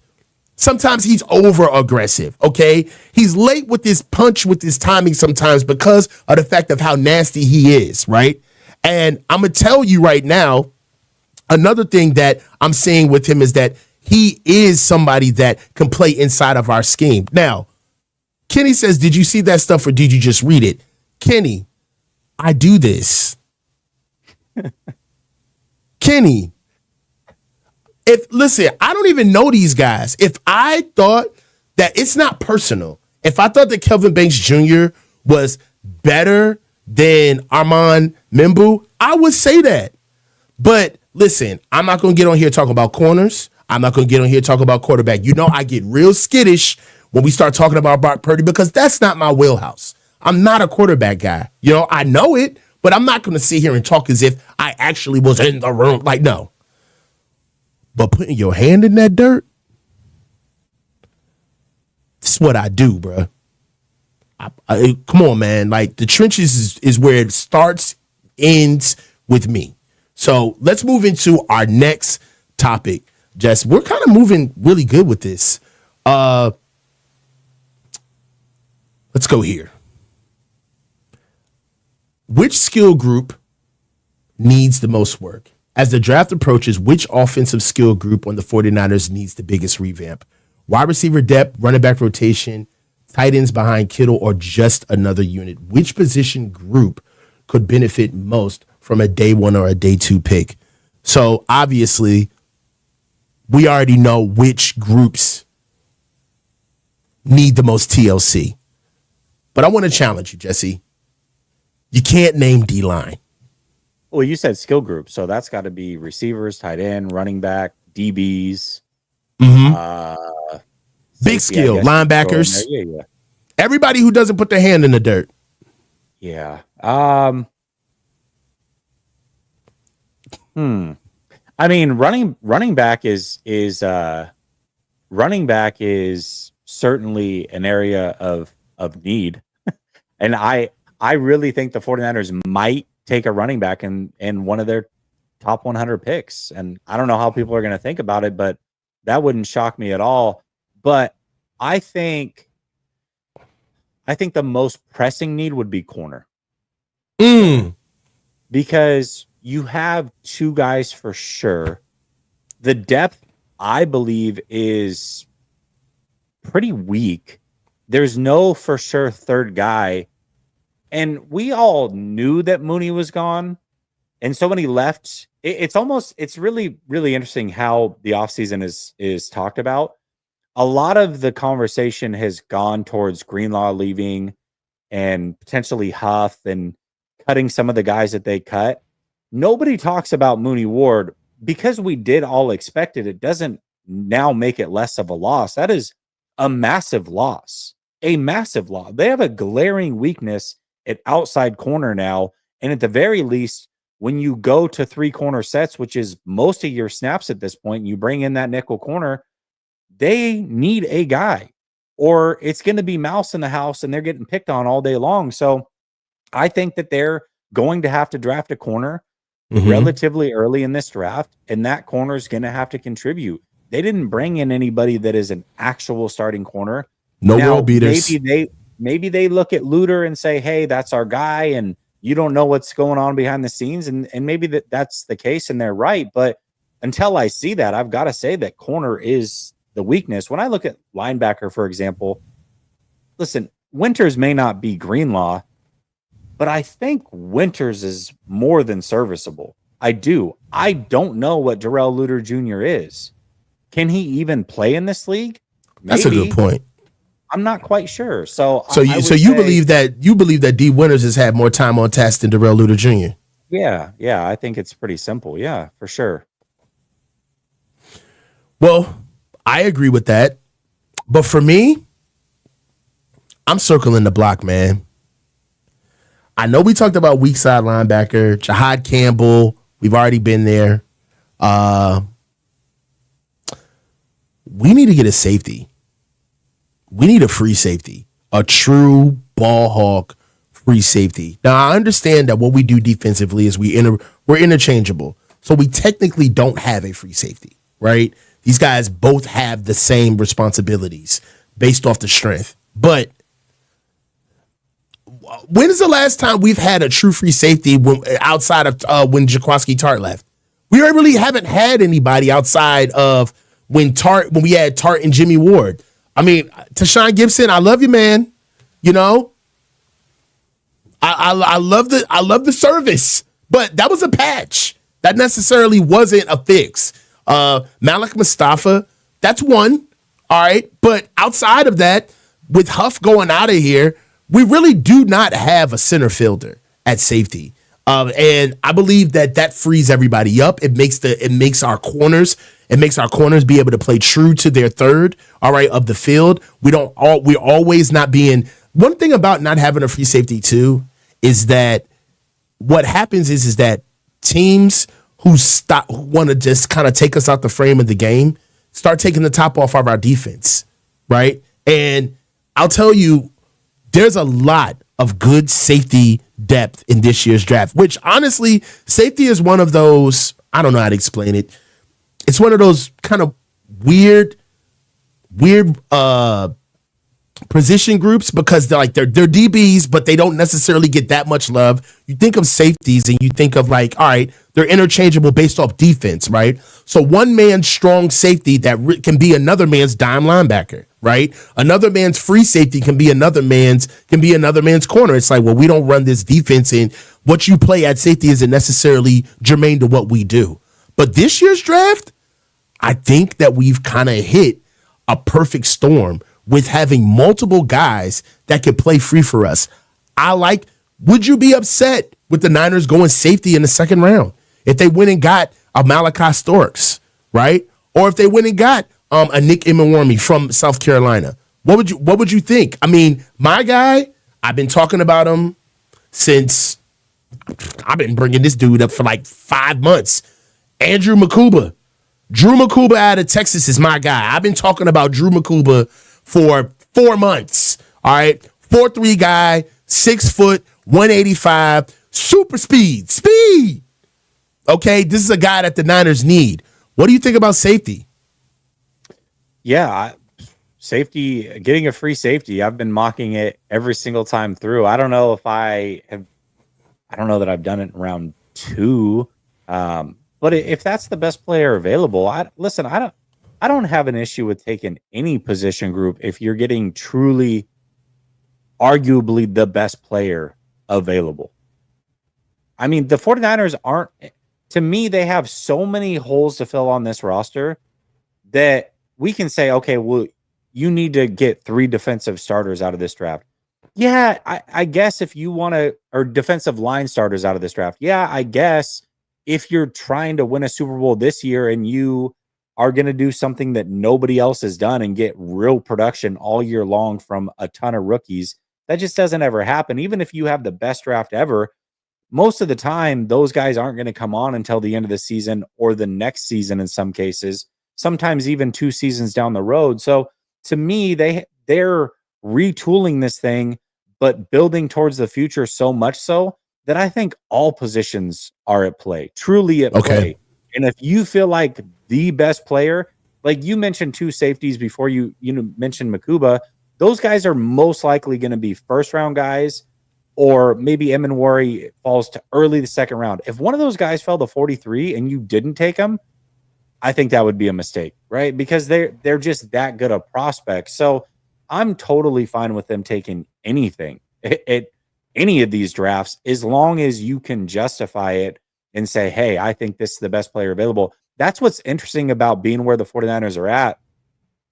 Sometimes he's over aggressive. Okay, he's late with his punch, with his timing sometimes because of the fact of how nasty he is, right? And I'm gonna tell you right now, another thing that I'm seeing with him is that he is somebody that can play inside of our scheme. Now, Kenny says, "Did you see that stuff or did you just read it?" Kenny, I do this. Kenny, Listen, I don't even know these guys. If I thought that it's not personal, if I thought that Kelvin Banks Jr. was better than Armand Membu, I would say that. But listen, I'm not going to get on here talking about corners. I'm not going to get on here talking about quarterback. You know, I get real skittish when we start talking about Brock Purdy because that's not my wheelhouse. I'm not a quarterback guy. You know, I know it, but I'm not going to sit here and talk as if I actually was in the room. Like, no. But putting your hand in that dirt, this is what I do, bro. Come on, man. Like, the trenches is where it starts, ends with me. So let's move into our next topic. Jess, we're kind of moving really good with this. Let's go here. Which skill group needs the most work? As the draft approaches, which offensive skill group on the 49ers needs the biggest revamp? Wide receiver depth, running back rotation, tight ends behind Kittle, or just another unit? Which position group could benefit most from a day one or a day two pick? So obviously, we already know which groups need the most TLC. But I want to challenge you, Jesse. You can't name D-line. Well, you said skill group, so that's got to be receivers, tight end, running back, DBs, big safety, skill, linebackers. Yeah. Everybody who doesn't put their hand in the dirt. Yeah. I mean, running back is certainly an area of need, and I really think the 49ers might take a running back in one of their top 100 picks. And I don't know how people are going to think about it, but that wouldn't shock me at all. But I think the most pressing need would be corner. Because you have two guys for sure. The depth, I believe, is pretty weak. There's no for sure third guy. And we all knew that Mooney was gone. And so when he left, it's really, really interesting how the offseason is talked about. A lot of the conversation has gone towards Greenlaw leaving and potentially Huff and cutting some of the guys that they cut. Nobody talks about Mooney Ward because we did all expect it. It doesn't now make it less of a loss. That is a massive loss, They have a glaring weakness at outside corner now. And at the very least, when you go to three corner sets, which is most of your snaps at this point, and you bring in that nickel corner, they need a guy or it's going to be mouse in the house and they're getting picked on all day long. So I think that they're going to have to draft a corner relatively early in this draft, and that corner is going to have to contribute. They didn't bring in anybody that is an actual starting corner. No world beaters. Maybe they look at Luter and say, hey, that's our guy, and you don't know what's going on behind the scenes, and maybe that's the case, and they're right. But until I see that, I've got to say that corner is the weakness. When I look at linebacker, for example, listen, Winters may not be Greenlaw, but I think Winters is more than serviceable. I do. I don't know what Darrell Luter Jr. is. Can he even play in this league? Maybe. That's a good point. I'm not quite sure. So you believe that D Winters has had more time on task than Darrell Luter Jr. Yeah, I think it's pretty simple. Yeah, for sure. Well, I agree with that. But for me, I'm circling the block, man. I know we talked about weak side linebacker, Jahad Campbell. We've already been there. We need to get a safety. We need a free safety, a true ball hawk free safety. Now, I understand that what we do defensively is we're interchangeable. So we technically don't have a free safety, right? These guys both have the same responsibilities based off the strength. But when is the last time we've had a true free safety outside of when Jaquiski Tart left? We really haven't had anybody outside of when we had Tart and Jimmy Ward. I mean, Tashawn Gibson, I love you, man. You know, I love the service, but that was a patch. That necessarily wasn't a fix. Malik Mustafa, that's one. All right. But outside of that, with Huff going out of here, we really do not have a center fielder at safety. And I believe that frees everybody up. It makes our corners be able to play true to their third, all right, of the field. We're always not being. One thing about not having a free safety too is that what happens is that teams who want to just kind of take us out the frame of the game start taking the top off of our defense, right? And I'll tell you, there's a lot of good safety depth in this year's draft, which honestly, safety is one of those, I don't know how to explain it. It's one of those kind of weird position groups because they're DBs, but they don't necessarily get that much love. You think of safeties and you think of like, all right, they're interchangeable based off defense, right? So one man's strong safety that can be another man's dime linebacker, right? Another man's free safety can be another man's corner. It's like, well, we don't run this defense, and what you play at safety isn't necessarily germane to what we do. But this year's draft, I think that we've kind of hit a perfect storm with having multiple guys that could play free for us. Would you be upset with the Niners going safety in the second round if they went and got a Malachi Storks, right? Or if they went and got a Nick Imawami from South Carolina? What would you think? I mean, my guy, I've been talking about him since I've been bringing this dude up for like 5 months. Andrew Makuba. Drew Makuba out of Texas is my guy. I've been talking about Drew Makuba for 4 months. All right. 4'3" guy, 6 foot, 185, super speed. Okay. This is a guy that the Niners need. What do you think about safety? Yeah. Safety, getting a free safety. I've been mocking it every single time through. I don't know that I've done it in round 2. But if that's the best player available, I don't have an issue with taking any position group if you're getting truly, arguably the best player available. I mean, the 49ers aren't, to me, they have so many holes to fill on this roster that we can say, okay, well, you need to get 3 defensive starters out of this draft. Yeah, I guess if you want to, or defensive line starters out of this draft. Yeah, I guess if you're trying to win a Super Bowl this year and you are going to do something that nobody else has done and get real production all year long from a ton of rookies, that just doesn't ever happen. Even if you have the best draft ever, most of the time, those guys aren't going to come on until the end of the season or the next season in some cases, sometimes even 2 seasons down the road. So to me, they're retooling this thing, but building towards the future so much so that I think all positions are at play, truly at play. And if you feel like the best player, like you mentioned 2 safeties before you mentioned Makuba, those guys are most likely going to be first round guys, or maybe Emanwari falls to early the second round. If one of those guys fell to 43 and you didn't take them, I think that would be a mistake, right? Because they're just that good of prospects. So I'm totally fine with them taking anything at any of these drafts, as long as you can justify it and say, hey, I think this is the best player available. That's what's interesting about being where the 49ers are at,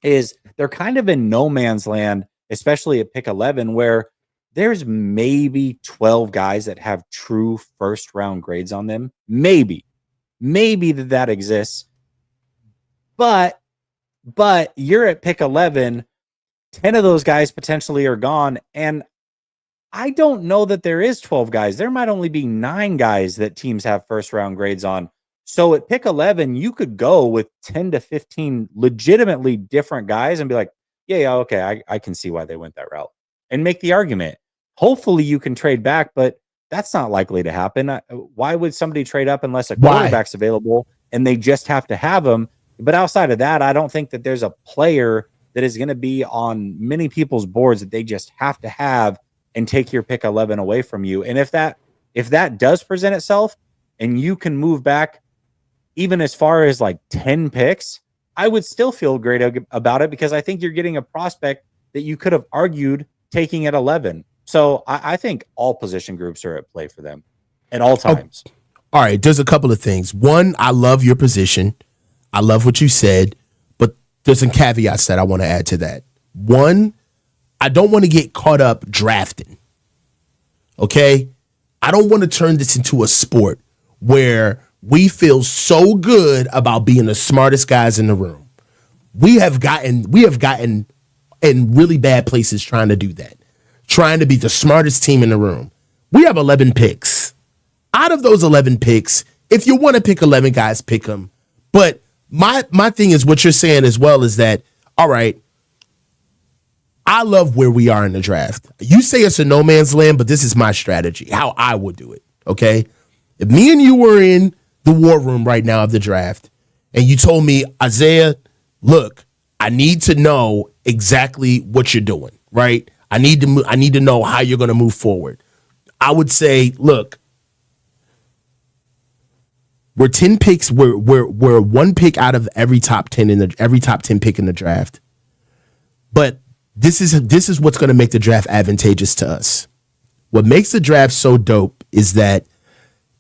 is they're kind of in no man's land, especially at pick 11, where there's maybe 12 guys that have true first round grades on them. Maybe that exists. But you're at pick 11, 10 of those guys potentially are gone. And I don't know that there is 12 guys. There might only be 9 guys that teams have first round grades on. So at pick 11, you could go with 10 to 15 legitimately different guys and be like, yeah, okay, I can see why they went that route, and make the argument. Hopefully you can trade back, but that's not likely to happen. Why would somebody trade up unless a quarterback's available and they just have to have them? But outside of that, I don't think that there's a player that is going to be on many people's boards that they just have to have and take your pick 11 away from you. And if that does present itself and you can move back even as far as like 10 picks, I would still feel great about it, because I think you're getting a prospect that you could have argued taking at 11. So I think all position groups are at play for them at all times. All right. There's a couple of things. One, I love your position. I love what you said, but there's some caveats that I want to add to that. One, I don't want to get caught up drafting. Okay? I don't want to turn this into a sport where we feel so good about being the smartest guys in the room. We have gotten in really bad places trying to do that. Trying to be the smartest team in the room. We have 11 picks. Out of those 11 picks, if you want to pick 11 guys, pick them. But my thing is what you're saying as well is that, all right, I love where we are in the draft. You say it's a no man's land, but this is my strategy, how I would do it, okay? If me and you were in the war room right now of the draft, and you told me, Isaiah, look, I need to know exactly what you're doing, right? I need to know how you're going to move forward. I would say, look, we're 10 picks. We're one pick out of every top 10 pick in the draft. But this is what's going to make the draft advantageous to us. What makes the draft so dope is that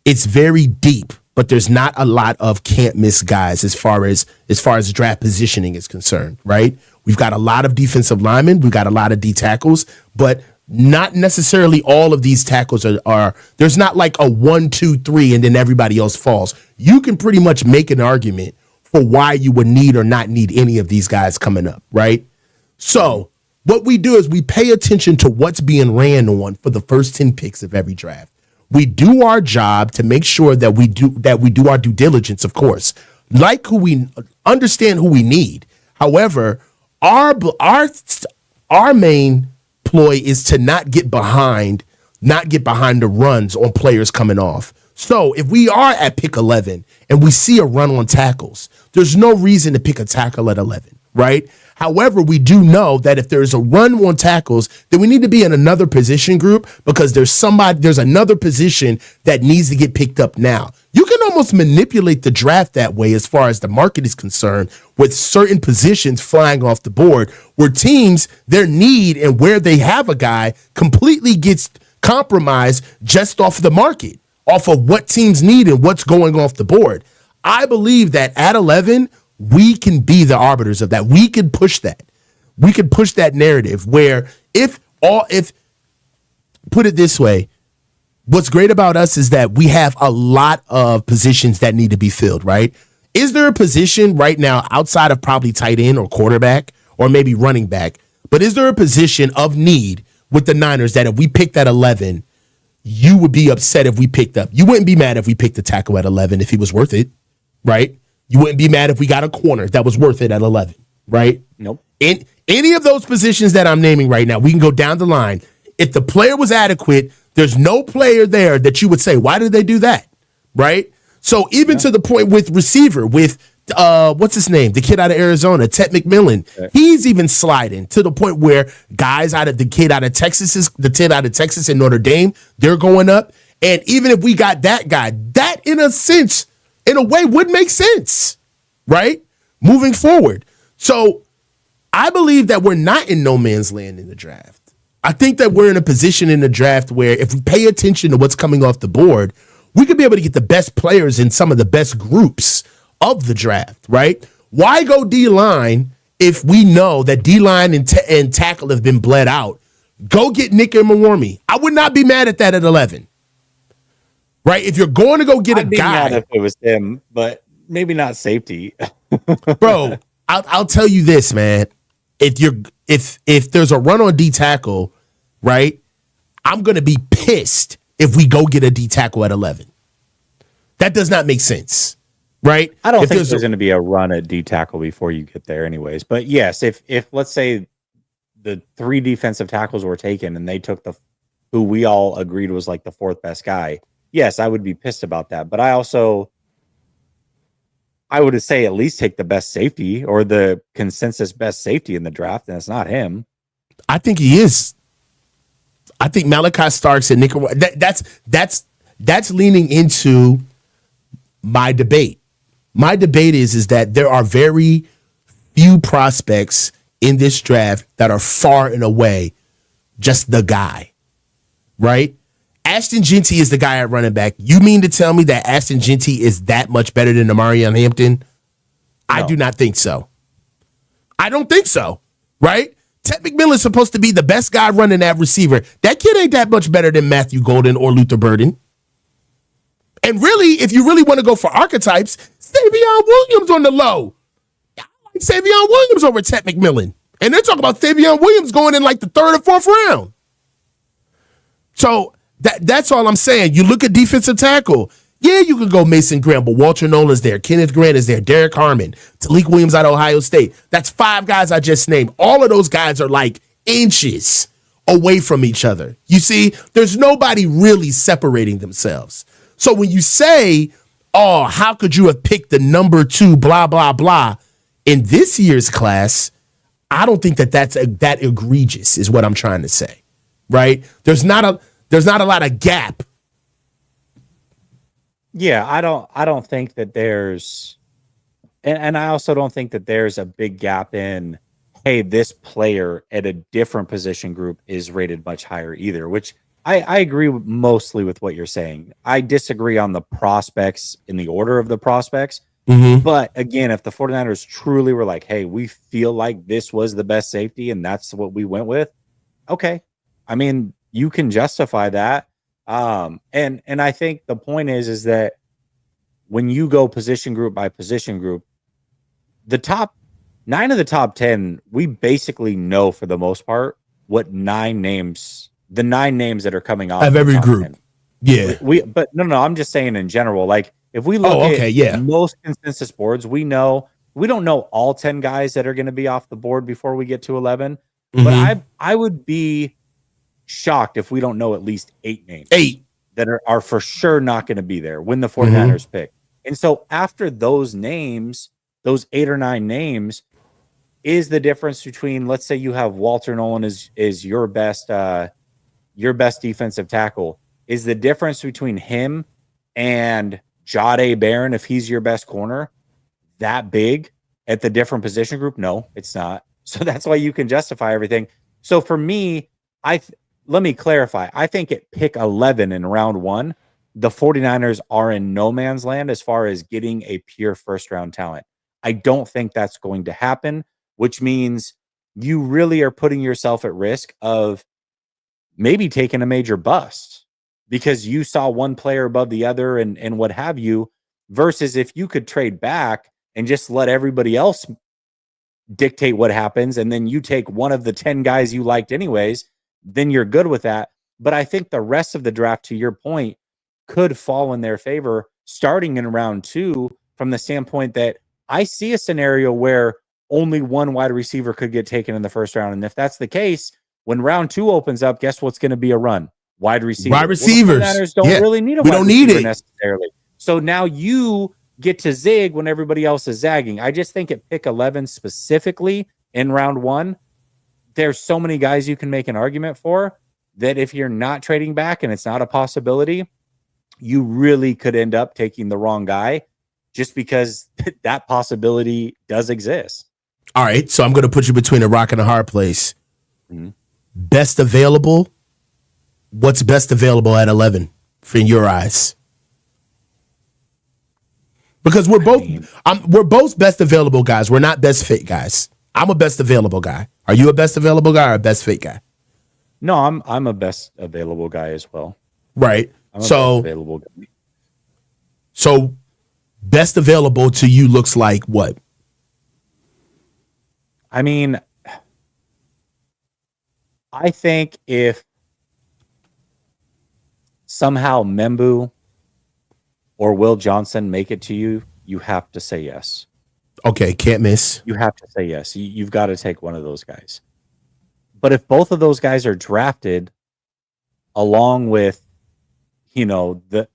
it's very deep, but there's not a lot of can't miss guys as far as draft positioning is concerned, right? We've got a lot of defensive linemen, we've got a lot of D tackles, but not necessarily all of these tackles are there's not like a 1, 2, 3 and then everybody else falls. You can pretty much make an argument for why you would need or not need any of these guys coming up, right? So what we do is we pay attention to what's being ran on for the first 10 picks of every draft. We do our job to make sure that we do our due diligence, of course, like who we understand who we need. However, our main ploy is to not get behind the runs on players coming off. So if we are at pick 11 and we see a run on tackles, there's no reason to pick a tackle at 11, right? However, we do know that if there's a run on tackles, then we need to be in another position group because there's another position that needs to get picked up now. You can almost manipulate the draft that way as far as the market is concerned with certain positions flying off the board where teams, their need and where they have a guy completely gets compromised just off the market, off of what teams need and what's going off the board. I believe that at 11, we can be the arbiters of that. We can push that. We can push that narrative where if put it this way, what's great about us is that we have a lot of positions that need to be filled, right? Is there a position right now outside of probably tight end or quarterback or maybe running back, but is there a position of need with the Niners that if we picked at 11, you would be upset if we picked up? You wouldn't be mad if we picked a tackle at 11 if he was worth it, right? You wouldn't be mad if we got a corner that was worth it at 11, right? Nope. In any of those positions that I'm naming right now, we can go down the line. If the player was adequate, there's no player there that you would say, why did they do that, right? So even to the point with receiver, with what's his name, the kid out of Arizona, Ted McMillan, he's even sliding to the point where the kid out of Texas and Notre Dame, they're going up. And even if we got that guy, that in a way would make sense, right? Moving forward. So I believe that we're not in no man's land in the draft. I think that we're in a position in the draft where if we pay attention to what's coming off the board, we could be able to get the best players in some of the best groups of the draft, right? Why go D-line if we know that D-line and tackle have been bled out? Go get Nick and Mawormi. I would not be mad at that at 11. Right? If you're going to go get I'd a be guy. mad if it was him, but maybe not safety. Bro, I'll tell you this, man. If there's a run on D tackle, right? I'm gonna be pissed if we go get a D tackle at 11. That does not make sense, right? I don't think there's going to be a run at D tackle before you get there, anyways. But yes, if let's say the 3 defensive tackles were taken and they took who we all agreed was like the 4th best guy, yes, I would be pissed about that. But I would say at least take the best safety or the consensus best safety in the draft, and it's not him. I think he is. I think Malachi Starks and Nick. That's leaning into my debate. My debate is that there are very few prospects in this draft that are far and away just the guy, right? Ashton Genty is the guy at running back. You mean to tell me that Ashton Genty is that much better than Amarian Hampton? I do not think so. I don't think so, right? Ted McMillan's supposed to be the best guy running that receiver. That kid ain't that much better than Matthew Golden or Luther Burden. And really, if you really want to go for archetypes, Savion Williams on the low. I like Savion Williams over Ted McMillan. And they're talking about Savion Williams going in like the 3rd or 4th round. So that's all I'm saying. You look at defensive tackle. Yeah, you can go Mason Graham, but Walter Nolan's there. Kenneth Grant is there. Derek Harmon. Talik Williams out of Ohio State. That's 5 guys I just named. All of those guys are like inches away from each other. You see, there's nobody really separating themselves. So when you say, oh, how could you have picked the number 2, blah, blah, blah, in this year's class, I don't think that's that egregious is what I'm trying to say, right? There's not a lot of gap. Yeah, I don't think that there's, and I also don't think that there's a big gap in, hey, this player at a different position group is rated much higher either, which I agree mostly with what you're saying. I disagree on the prospects in the order of the prospects. Mm-hmm. But again, if the 49ers truly were like, hey, we feel like this was the best safety and that's what we went with, okay. I mean, you can justify that. And I think the point is that when you go position group by position group, the top 9 of the top 10, we basically know for the most part what the 9 names that are coming off of every group. 10. Yeah. But no, I'm just saying in general, like if we look at most consensus boards, we don't know all 10 guys that are going to be off the board before we get to 11. Mm-hmm. But I would be shocked if we don't know at least 8 names. 8 that are for sure not going to be there when the 49ers pick. And so after those names, those 8 or 9 names, is the difference between, let's say you have Walter Nolan is your best defensive tackle, is the difference between him and Jahdae Barron, if he's your best corner, that big at the different position group? No, it's not. So that's why you can justify everything. So for me, let me clarify. I think at pick 11 in round 1, the 49ers are in no man's land as far as getting a pure first round talent. I don't think that's going to happen, which means you really are putting yourself at risk of maybe taking a major bust because you saw one player above the other and what have you, versus if you could trade back and just let everybody else dictate what happens, and then you take one of the 10 guys you liked anyways, then you're good with that. But I think the rest of the draft, to your point, could fall in their favor starting in round 2 from the standpoint that I see a scenario where only one wide receiver could get taken in the first round. And if that's the case, when round 2 opens up, guess what's going to be a run? Wide receiver. Wide receivers. Well, the 49ers don't really need a we wide don't receiver need it necessarily. So now you get to zig when everybody else is zagging. I just think at pick 11 specifically in round 1, there's so many guys you can make an argument for that if you're not trading back and it's not a possibility, you really could end up taking the wrong guy just because that possibility does exist. All right, so I'm going to put you between a rock and a hard place. Mm-hmm. Best available? What's best available at 11 in your eyes? Because we're both best available guys. We're not best fit guys. I'm a best available guy. Are you a best available guy or a best fit guy? No, I'm a best available guy as well. Right. I'm a best available guy. So best available to you looks like what? I mean, I think if somehow Membu or Will Johnson make it to you, you have to say yes. Okay, can't miss. You have to say yes. You've got to take one of those guys. But if both of those guys are drafted along with,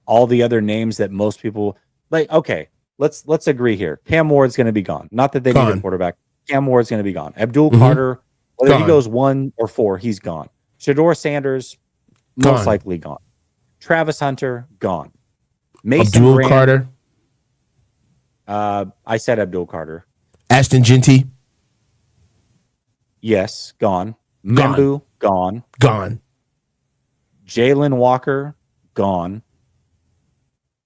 all the other names that most people like, okay, let's agree here. Cam Ward's going to be gone. Not that they need a quarterback. Cam Ward's going to be gone. Abdul Carter, whether he goes 1 or 4, he's gone. Shador Sanders, most likely gone. Travis Hunter, gone. Mason Abdul Graham, Carter. I said Abdul Carter. Ashton Genty. Yes, gone. Membu, gone. Gone. Jalen Walker, gone.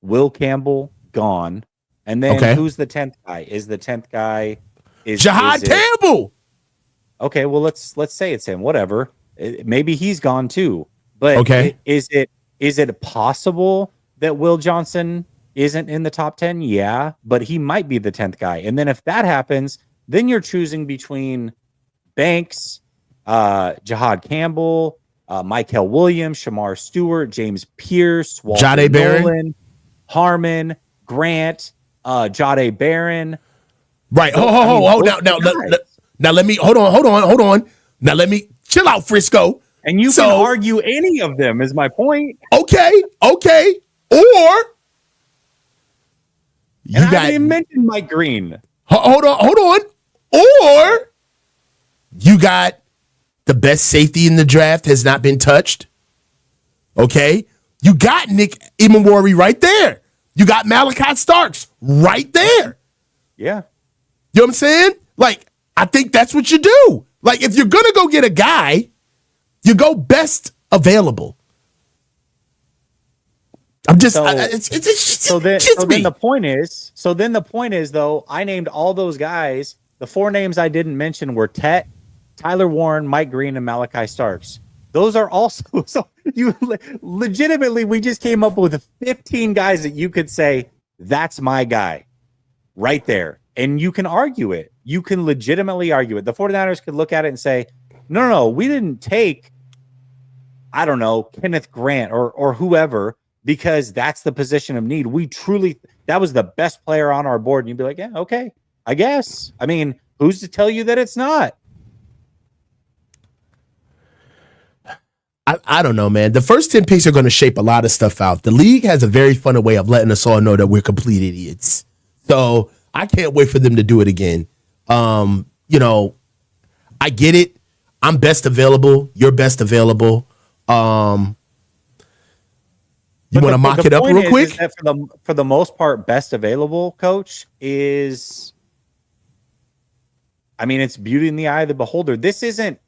Will Campbell, gone. And then Okay. who's the 10th guy? Is the 10th guy Jahad Campbell. Okay, well let's say it's him. Whatever. Maybe he's gone too. But Okay. is it possible that Will Johnson isn't in the top 10? Yeah, but he might be the 10th guy. And then if that happens, then you're choosing between Banks, Jahad Campbell, Michael Williams, Shamar Stewart, James Pierce, Walter Jahdae Barron, Nolan, Harmon, Grant, Jahdae Barron. Right. Now let me hold on. Now let me chill out, Frisco. And you can argue any of them is my point. Okay. Or I didn't even mention Mike Green. Hold on. Or you got the best safety in the draft has not been touched. Okay. You got Nick Imamori right there. You got Malachi Starks right there. Yeah. You know what I'm saying? Like, I think that's what you do. Like, if you're going to go get a guy, you go best available. I'm just, So then me. the point is though, I named all those guys. The 4 names I didn't mention were Tet, Tyler Warren, Mike Green, and Malachi Starks. Those are also, so you legitimately, we just came up with 15 guys that you could say, that's my guy right there. And you can argue it. You can legitimately argue it. The 49ers could look at it and say, no, we didn't take, I don't know, Kenneth Grant or whoever, because that's the position of need. We truly, that was the best player on our board. And you'd be like, yeah, okay, I guess. I mean, who's to tell you that it's not? I don't know, man. The first 10 picks are going to shape a lot of stuff out. The league has a very funny way of letting us all know that we're complete idiots. So I can't wait for them to do it again. I get it. I'm best available. You're best available. You want to mock it up real quick? Is that for the most part, best available, coach, is, I mean, it's beauty in the eye of the beholder. This isn't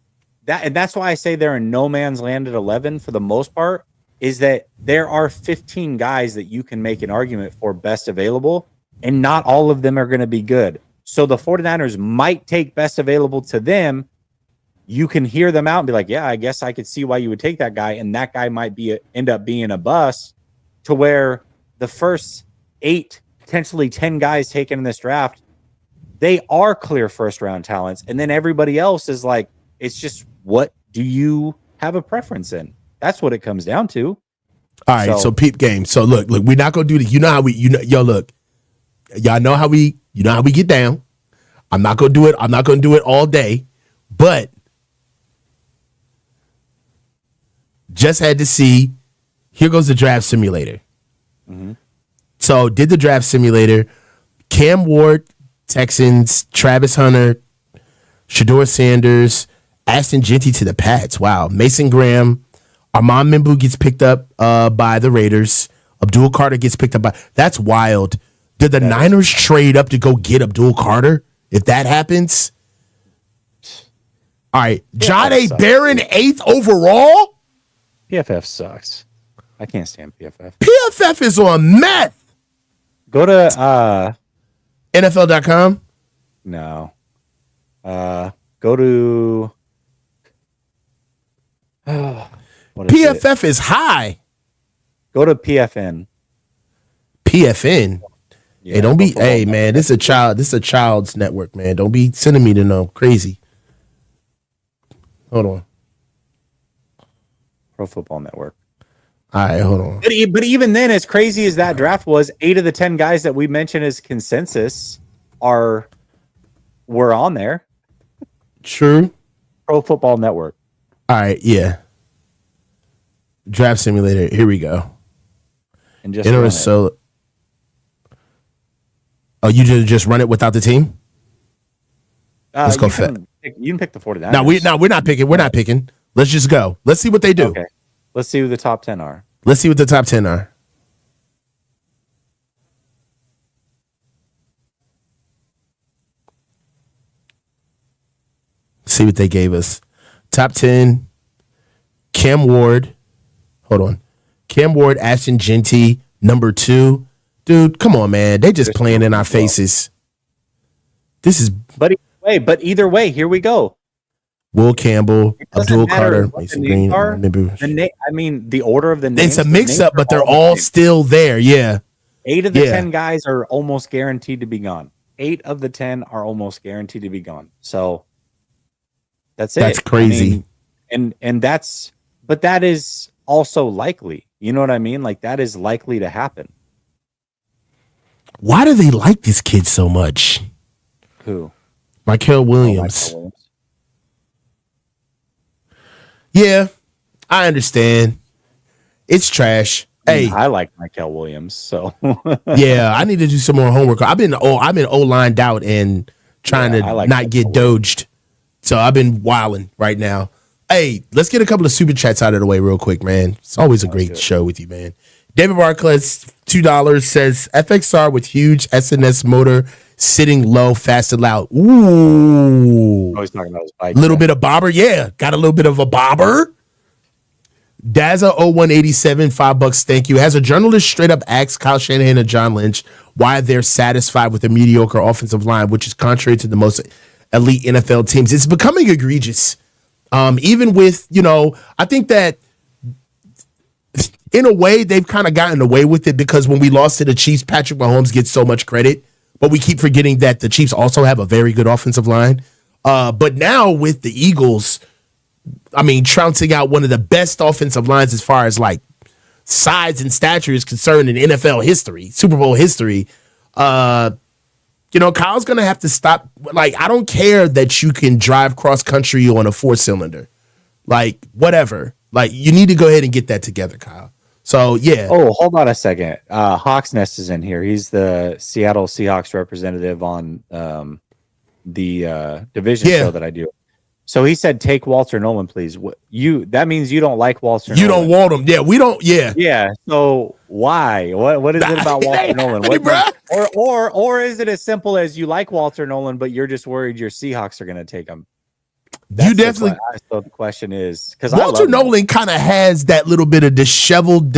that, and that's why I say they're in no man's land at 11 for the most part, is that there are 15 guys that you can make an argument for best available, and not all of them are going to be good. So the 49ers might take best available to them. You can hear them out and be like, yeah, I guess I could see why you would take that guy. And that guy might end up being a bust, to where the first 8, potentially 10 guys taken in this draft, they are clear first round talents. And then everybody else is like, it's just, what do you have a preference in? That's what it comes down to. All right. So peep game. So look, we're not going to do this. You know how look, y'all know how we get down. I'm not going to do it. I'm not going to do it all day, but just had to see. Here goes the draft simulator. Mm-hmm. So did the draft simulator. Cam Ward, Texans, Travis Hunter, Shador Sanders, Ashton Genty to the Pats. Wow. Mason Graham, Armand Mimbu gets picked up by the Raiders. Abdul Carter gets picked up by. That's wild. Did the Niners trade up to go get Abdul Carter? If that happens, all right. Jahdae Barron, 8th overall. PFF sucks. I can't stand PFF. PFF is on meth. Go to NFL.com. No. Go to PFF is high. Go to PFN. PFN. Yeah, hey, don't be. Hey, man, this is a child's network, man. Don't be sending me to no crazy. Hold on. Pro Football Network. All right, hold on. But even then, as crazy as that draft was, 8 of the 10 guys that we mentioned as consensus were on there. True. Pro Football Network. All right, yeah. Draft simulator. Here we go. And just you just run it without the team? Let's go. You can pick the 49ers. No, we're not picking. We're not picking. Let's just go. Let's see what they do. Okay. Let's see who the top 10 are. Let's see what the top 10 are. See what they gave us. Top 10. Cam Ward. Hold on. Cam Ward, Ashton Genty, number 2. Dude, come on, man. They just playing in our faces. This is But either way, here we go. Will Campbell, Abdul Carter, Mason Green. The order of the names. It's a mix-up, but they're all still there. Yeah. 8 of the 10 guys are almost guaranteed to be gone. 8 of the 10 are almost guaranteed to be gone. So that's it. That's crazy. But that is also likely. You know what I mean? Like, that is likely to happen. Why do they like this kid so much? Who? Michael Williams. Yeah, I understand. It's trash. I like Michael Williams, so yeah, I need to do some more homework. I've been O-lined out and trying to not get doged. So I've been wilding right now. Hey, let's get a couple of super chats out of the way real quick, man. It's always a great show with you, man. David Barclays, $2 says FXR with huge SNS motor sitting low, fast and loud. Ooh. He's talking about his bike. Little bit of bobber. Yeah. Got a little bit of a bobber. Daza 0187, $5. Thank you. Has a journalist straight up asked Kyle Shanahan and John Lynch why they're satisfied with a mediocre offensive line, which is contrary to the most elite NFL teams. It's becoming egregious. Even with, I think that in a way they've kind of gotten away with it because when we lost to the Chiefs, Patrick Mahomes gets so much credit, but we keep forgetting that the Chiefs also have a very good offensive line. But now with the Eagles, trouncing out one of the best offensive lines as far as like size and stature is concerned in NFL history, Super Bowl history. Kyle's going to have to stop. Like, I don't care that you can drive cross country on a 4-cylinder, like whatever. Like, you need to go ahead and get that together, Kyle. So, yeah. Oh, hold on a second. Hawks Nest is in here. He's the Seattle Seahawks representative on the division show that I do. So he said, "Take Walter Nolan, please." That means you don't like Walter. You don't want him. Yeah, we don't. Yeah. Yeah. So why? What is it about Walter Nolan? Or is it as simple as you like Walter Nolan, but you're just worried your Seahawks are going to take him? You definitely. So the question is, because Walter Nolan kind of has that little bit of disheveled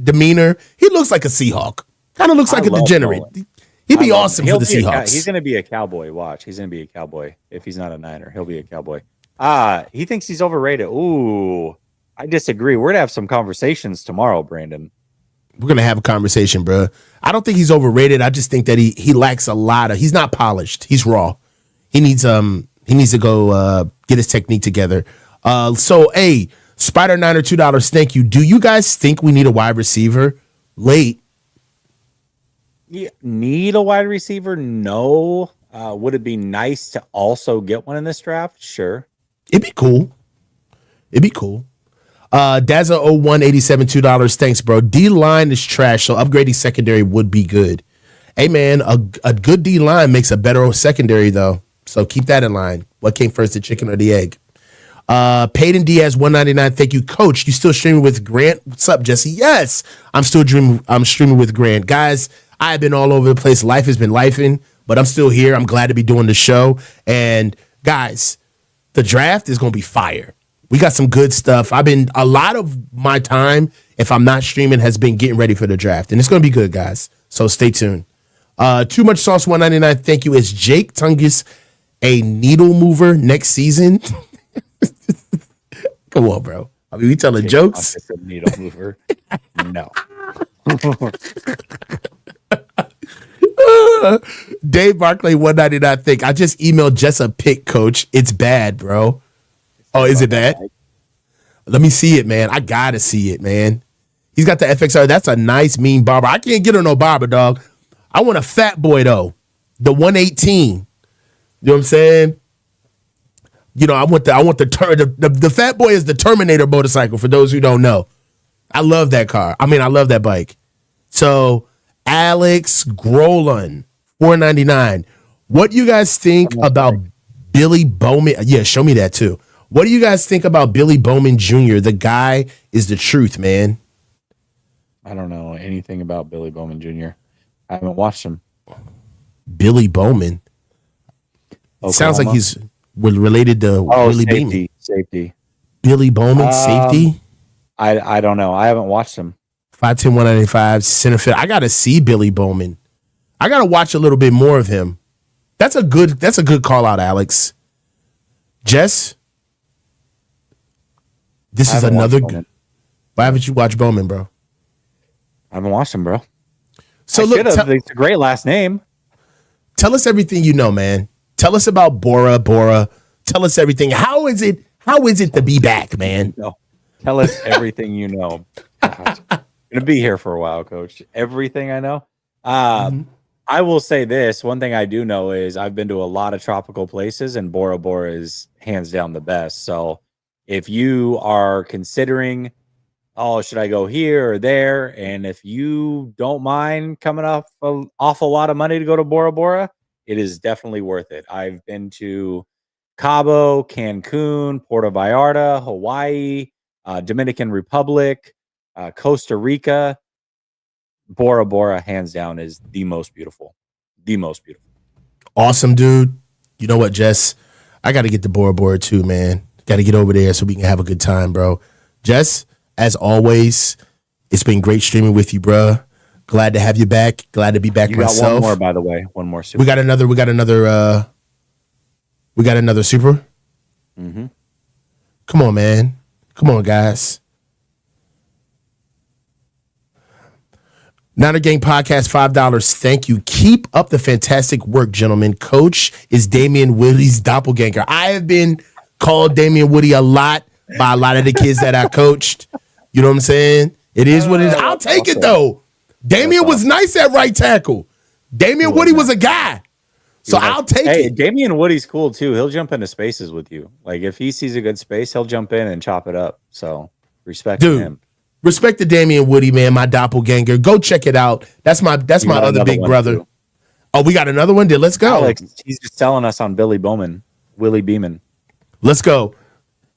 demeanor. He looks like a Seahawk. Kind of looks like a degenerate. Nolan. He'd be awesome for the Seahawks. He's going to be a Cowboy. Watch. He's going to be a Cowboy. If he's not a Niner, he'll be a Cowboy. He thinks he's overrated. Ooh, I disagree. We're going to have some conversations tomorrow, Brandon. We're going to have a conversation, bro. I don't think he's overrated. I just think that he lacks a lot of, he's not polished. He's raw. He needs to go get his technique together. So, hey, Spider Niner, $2. Thank you. Do you guys think we need a wide receiver late? Yeah, need a wide receiver? No. Would it be nice to also get one in this draft? Sure. It'd be cool. Daza 0187, $2. Thanks, bro. D-line is trash, so upgrading secondary would be good. Hey, man, a good D-line makes a better secondary, though. So keep that in line. What came first, the chicken or the egg? Peyton Diaz, $199. Thank you, Coach. You still streaming with Grant? What's up, Jesse? Yes, I'm streaming with Grant. Guys, I've been all over the place. Life has been lifing, but I'm still here. I'm glad to be doing the show. And guys, the draft is going to be fire. We got some good stuff. A lot of my time, if I'm not streaming, has been getting ready for the draft. And it's going to be good, guys. So stay tuned. Too Much Sauce, $199. Thank you. Is Jake Tungus a needle mover next season? Come on, bro. We telling Jake jokes? A needle mover. No. Dave Barclay, $199. Think I just emailed Jess a pic, Coach. It's bad, bro. Oh, is it bad? Let me see it, man. I gotta see it, man. He's got the FXR. That's a nice, mean barber. I can't get her no barber, dog. I want a fat boy though, the 118. You know what I'm saying? I want the fat boy is the Terminator motorcycle. For those who don't know, I love that car. I love that bike. So. Alex Grolan, $4.99. What do you guys think about Billy Bowman? Yeah, show me that too. What do you guys think about Billy Bowman Jr.? The guy is the truth, man. I don't know anything about Billy Bowman Jr. I haven't watched him. Billy Bowman. Oklahoma? Sounds like he's related to Willie Beeman. Safety. Billy Bowman, safety? I don't know. I haven't watched him. 5'10", 195, center field. I gotta see Billy Bowman. I gotta watch a little bit more of him. That's a good call out, Alex. Jess, this is another. Why haven't you watched Bowman, bro? I haven't watched him, bro. So look, it's a great last name. Tell us everything you know, man. Tell us about Bora. Tell us everything. How is it to be back, man? No. Tell us everything you know. I'm gonna be here for a while, Coach. Everything I know. I will say this. One thing I do know is I've been to a lot of tropical places, and Bora Bora is hands down the best. So if you are considering, oh, should I go here or there? And if you don't mind coming off an awful lot of money to go to Bora Bora, it is definitely worth it. I've been to Cabo, Cancun, Puerto Vallarta, Hawaii, Dominican Republic, Costa Rica. Bora Bora, hands down, is the most beautiful. The most beautiful. Awesome, dude. You know what, Jess? I got to get to Bora Bora too, man. Got to get over there so we can have a good time, bro. Jess, as always, it's been great streaming with you, bro. Glad to have you back. Glad to be back you myself. Got one more, by the way. One more super. We got another super. Mm-hmm. Come on, man. Come on, guys. Niner Gang Podcast, $5. Thank you. Keep up the fantastic work, gentlemen. Coach is Damian Woody's doppelganger. I have been called Damian Woody a lot by a lot of the kids that I coached. You know what I'm saying? It is what it is. I'll take it, though. Damian was nice at right tackle. Damian Woody was a guy. So I'll take it. Damian Woody's cool, too. He'll jump into spaces with you. Like, if he sees a good space, he'll jump in and chop it up. So, respect to him. Respect to Damian Woody, man, my doppelganger. Go check it out. That's my other big brother. Too. Oh, we got another one? Let's go. Alex, he's just telling us on Willie Beeman. Let's go.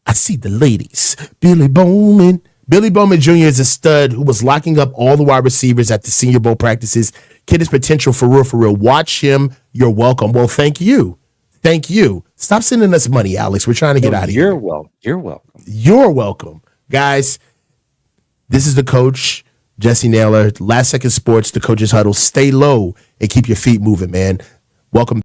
I see the ladies. Billy Bowman. Billy Bowman Jr. is a stud who was locking up all the wide receivers at the Senior Bowl practices. Kid is potential for real. Watch him. You're welcome. Well, thank you. Thank you. Stop sending us money, Alex. We're trying to get out of here. You're welcome. You're welcome. Guys, this is the coach, Jesse Naylor, Last Second Sports, the Coach's Huddle. Stay low and keep your feet moving, man. Welcome.